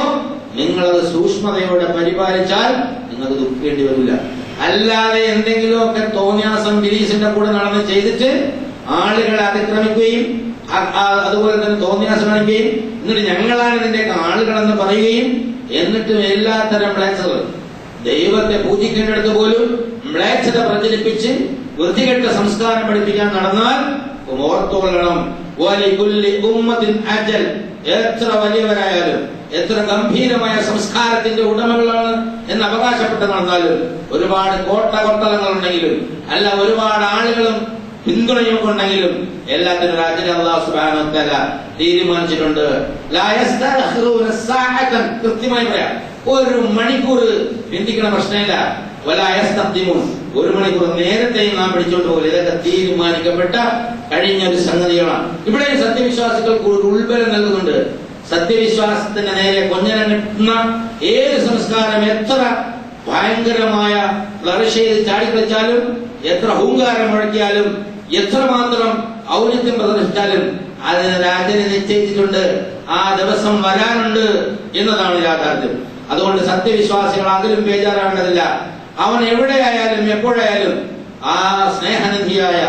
നിങ്ങളത് സൂക്ഷ്മതയോടെ പരിപാലിച്ചാൽ നിങ്ങൾക്ക് ദുഃഖിക്കേണ്ടി വരില്ല. അല്ലാതെ എന്തെങ്കിലുമൊക്കെ തോന്നിയാസം ബിലീസിന്റെ കൂടെ നടന്ന് ചെയ്തിട്ട് ആളുകളെ അതിക്രമിക്കുകയും അതുപോലെ തന്നെ തോന്നിയാസം കാണിക്കുകയും എന്നിട്ട് ഞങ്ങളാണ് ഇതിന്റെയൊക്കെ ആളുകളെന്ന് പറയുകയും എന്നിട്ടും എല്ലാത്തരം മ്ലേച്ഛത, ദൈവത്തെ പൂജിക്കേണ്ടടുത്ത് പോലും മ്ലേച്ഛത പ്രചരിപ്പിച്ച് വൃത്തികെട്ട സംസ്കാരം പഠിപ്പിക്കാൻ നടന്നാൽ ഓർത്തുകൊള്ളണം, എത്ര വലിയവരായാലും എത്ര ഗംഭീരമായ സംസ്കാരത്തിന്റെ ഉടമകളാണ് എന്ന് അവകാശപ്പെട്ട് നടന്നാലും ഒരുപാട് കൊട്ടലങ്ങൾ ഉണ്ടെങ്കിലും അല്ല ഒരുപാട് ആളുകളും പിന്തുണയൊക്കെ ഉണ്ടെങ്കിലും എല്ലാത്തിനും രാജ്യം അല്ലാഹു സുബ്ഹാനഹു വ തആല തീരുമാനിച്ചിട്ടുണ്ട്. കൃത്യമായി പറയാം, ഒരു മണിക്കൂർ പിന്തിക്കണ പ്രശ്നമില്ല. ഒരു മണിക്കൂർ നേരത്തെയും നാം പിടിച്ചോണ്ട് പോലെ ഇതൊക്കെ തീരുമാനിക്കപ്പെട്ട കഴിഞ്ഞ ഒരു സംഗതികളാണ്. ഇവിടെ സത്യവിശ്വാസികൾക്ക് ഒരു ഉൾബലം നൽകുന്നുണ്ട്. സത്യവിശ്വാസത്തിന്റെ നേരെ കൊഞ്ഞനം കിട്ടുന്ന ഏത് സംസ്കാരം എത്ര ഭയങ്കരമായ ഫ്ലറിഷ് ചെയ്ത് ചാടിക്കളിച്ചാലും എത്ര ഹൂങ്കാരം മുഴക്കിയാലും എത്രമാത്രം ഔന്നത്യം പ്രദർശിച്ചാലും അതിന് രാജ്യം നിശ്ചയിച്ചിട്ടുണ്ട്. ആ ദിവസം വരാനുണ്ട് എന്നതാണ് യാഥാർത്ഥ്യം. അതുകൊണ്ട് സത്യവിശ്വാസികൾ അതിലും ബേജാറാവേണ്ടതില്ല. അവൻ എവിടെയായാലും എപ്പോഴായാലും ആ സ്നേഹനിധിയായ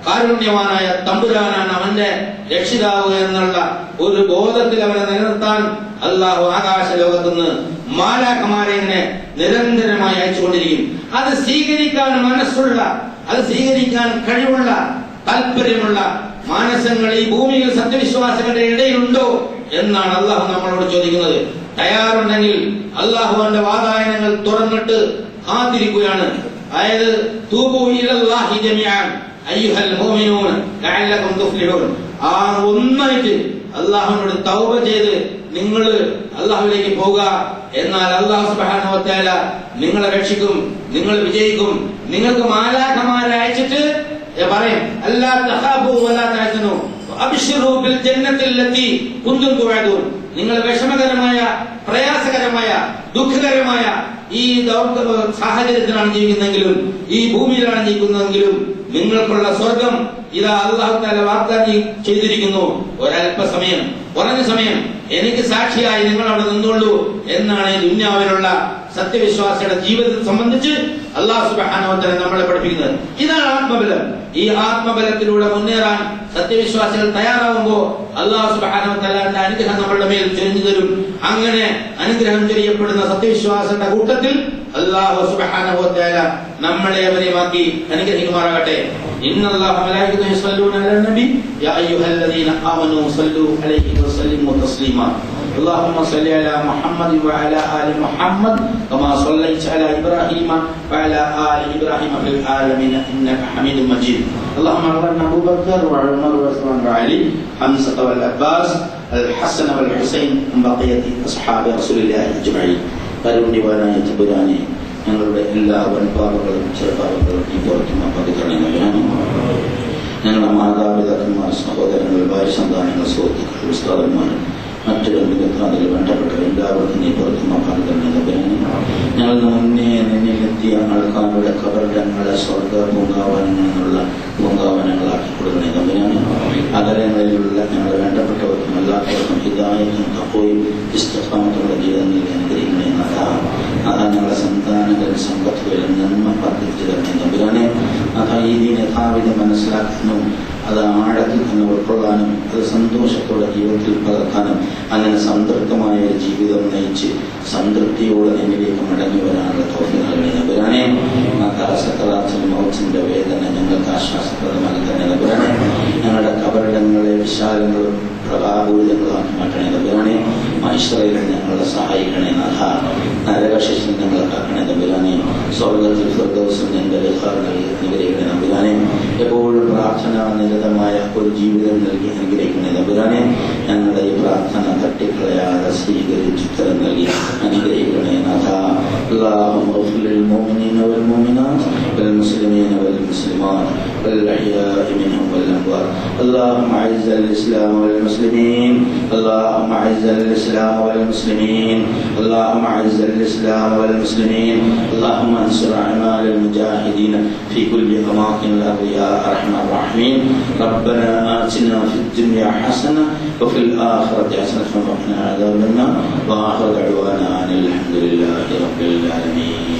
കാരുണ്യവാനായ തമ്പുരാനാണ് അവന്റെ രക്ഷിതാവ് എന്നുള്ള ഒരു ബോധത്തിൽ അവനെ നിലനിർത്താൻ അല്ലാഹു ആകാശ ലോകത്തുനിന്ന് മാലാഖമാരെ ഇങ്ങനെ നിരന്തരമായി അയച്ചുകൊണ്ടിരിക്കും. അത് സ്വീകരിക്കാൻ മനസ്സുള്ള, അത് സ്വീകരിക്കാൻ കഴിവുള്ള, താല്പര്യമുള്ള മാനസങ്ങൾ ഈ ഭൂമിയിൽ സത്യവിശ്വാസികളുടെ ഇടയിലുണ്ടോ എന്നാണ് അല്ലാഹു നമ്മളോട് ചോദിക്കുന്നത്. തയ്യാറുണ്ടെങ്കിൽ അല്ലാഹുവിന്റെ വാതായനങ്ങൾ തുറന്നിട്ട് കാത്തിരിക്കുകയാണ്. അതായത് തൂബൂ ഇലല്ലാഹി ജമീഅൻ അയ്യുഹൽ മുഅ്മിനൂൻ ലഅല്ലകും തുഫ്ലിഹൂൻ. ആ ഒന്നായിട്ട് അല്ലാഹുവിനോട് തൗബ ചെയ്ത് നിങ്ങൾ അല്ലാഹുവിലേക്ക് പോകുക. എന്നാൽ അല്ലാഹു സുബ്ഹാനഹു വ തആല നിങ്ങളെ രക്ഷിക്കും, നിങ്ങൾ വിജയിക്കും. നിങ്ങൾക്ക് മാലാഖമാരെ അയച്ചിട്ട് പറയും, അല്ലാ തഖാഫു വലാ തഹ്സനു അബ്ശിറൂ ബിൽ ജന്നത്തിൽ ലത്തി കുന്തും തുഅദൂൻ. നിങ്ങൾ വിഷമകരമായ, പ്രയാസകരമായ, ദുഃഖകരമായ ഈ സാഹചര്യത്തിലാണ് ജീവിക്കുന്നതെങ്കിലും ഈ ഭൂമിയിലാണ് ജീവിക്കുന്നതെങ്കിലും നിങ്ങൾക്കുള്ള സ്വർഗം ഇതാ അല്ലാഹു തആല വാഗ്ദാനം ചെയ്തിരിക്കുന്നു, ഒരല്പസമയം, കുറഞ്ഞ സമയം എനിക്ക് സാക്ഷിയായി നിങ്ങൾ അവിടെ നിന്നുള്ളൂ എന്നാണ് ദുനിയാവിലുള്ള സത്യവിശ്വാസിയുടെ ജീവിതത്തെ സംബന്ധിച്ച് അല്ലാഹു സുബ്ഹാനഹു വ തആല നമ്മളെ പഠിപ്പിക്കുന്നത്. ഇതാണ് ആത്മബലം. ഈ ആത്മബലത്തിലൂടെ മുന്നേറാൻ സത്യവിശ്വാസികൾ തയ്യാറാവുമ്പോൾ അല്ലാഹു സുബ്ഹാനഹു വ തആലയുടെ അനുഗ്രഹം നമ്മളുടെ മേൽ ചൊരിഞ്ഞു തരും. അങ്ങനെ അനുഗ്രഹം ചൊരിയപ്പെടുന്ന സത്യവിശ്വാസികളുടെ കൂട്ടത്തിൽ അല്ലാഹു സുബ്ഹാനഹു വ തആല നമ്മളെ അവരെയുമാക്കി അനുഗ്രഹിക്കുമാറാകട്ടെ. ഇന്നല്ലാഹ മലായികതുഹു യസല്ലൂന അലൻ നബി യാ അയ്യുഹല്ലദീന ആമനൂ സല്ലു അലൈഹി വസല്ലിമു തസ്ലീമാ. اللهم صل على محمد وعلى آل محمد كما صليت على إبراهيم وعلى آل إبراهيم في العالمين إنك حميد مجيد. اللهم اغفر لنا أبو بكر وعمر وعثمان وعلي حمزة والعباس الحسن والحسين من بقية أصحاب رسول الله أجمعين. കരുണ്യവാനായ തമ്പുരാനെ, ഞങ്ങളുടെ എല്ലാ വൻപാപങ്ങളും ചെറുപാപങ്ങളും ഈ പുറത്തുമാക്കി തരണമേ. ഞങ്ങളുടെ മാതാപിതാക്കന്മാർ, സഹോദരങ്ങൾ, ഭാര്യ സന്താനങ്ങൾ, സുഹൃത്തുക്കൾ, ഉസ്താദന്മാർ, മറ്റു ബന്ധുമിത്രാദികൾ, വേണ്ടപ്പെട്ടവർ എല്ലാവർക്കും നീ പുറത്തുമാക്കി തരണമേ. ഞങ്ങൾ മുന്നേ നിന്നിലെത്തിയ ആൾക്കാരുടെ ഖബറിടങ്ങളെ സ്വർഗ പൂങ്കാവനങ്ങളുള്ള പൂങ്കാവനങ്ങളാക്കി കൊടുക്കണേ തമ്പുരാനെ. അകലങ്ങളിലുള്ള ഞങ്ങൾ വേണ്ടപ്പെട്ടവർക്കും എല്ലാവർക്കും ഹിദായത്തും തഖ്വയും ഇസ്തിഖാമത്തുള്ള ജീവിതം നൽകി അനുഗ്രഹിക്കണേ നാഥാ. നാഥാ, ഞങ്ങളുടെ സന്താനങ്ങളിൽ സമ്പത്തുകളിലും നന്മ വർദ്ധിച്ചു തരണേ തമ്പുരാനെ. നാഥാ, ഈ ദീൻ യഥാവിധം മനസ്സിലാക്കാനും അത് ആഴത്തിൽ തന്നെ ഉൾക്കൊള്ളാനും അത് സന്തോഷത്തോടെ ജീവിതത്തിൽ പകർത്താനും അങ്ങനെ സംതൃപ്തമായ ഒരു ജീവിതം നയിച്ച് സംതൃപ്തിയോടെ എന്നിലേക്ക് മടങ്ങി വരാനുള്ള തൗഫീഖ് നൽകണേ തമ്പുരാനെ. സക്കറാത്തുൽ മൗത്തിന്റെ വേദന ഞങ്ങൾക്ക് ആശ്വാസപ്രദമായി തന്നെ തമ്പുരാനെ. ഞങ്ങളുടെ കബറിടങ്ങളെ വിശാലങ്ങളും പ്രഭാപൂരിതങ്ങളാക്കി മാറ്റണേ തമ്പുരാനെ. മഹ്ശറയിൽ ഞങ്ങളെ സഹായിക്കണേ നാഥ. നരകശിക്ഷയിൽ ഞങ്ങളെ കാക്കണേ തമ്പുരാനെ. സ്വർഗത്തിൽ ഫിർദൗസിൽ ഞങ്ങളുടെ അനുഗ്രഹിക്കണേ തമ്പുരാനെ. എപ്പോഴും പ്രാർത്ഥന നിരതമായ ഒരു ജീവിതം നൽകി അനുഗ്രഹിക്കണേ തമ്പുരാനെ. ഞങ്ങളുടെ ഈ പ്രാർത്ഥന തട്ടിക്കളയാതെ സ്വീകരിച്ച് ഉത്തരം നൽകി അനുഗ്രഹിക്കണേ നാഥ. اللهم اغفر للمؤمنين والمؤمنات والمسلمين والمسلمات والأحياء منهم والأموات. اللهم أعز الإسلام والمسلمين. اللهم أعز الإسلام والمسلمين. اللهم أعز الإسلام والمسلمين. اللهم انصر أعمال المجاهدين في كل أماكن الأرض يا أرحم الراحمين. ربنا آتنا في الدنيا حسنة وفي الآخرة حسنة وقنا عذاب النار. وآخر دعوانا أن الحمد لله رب العالمين.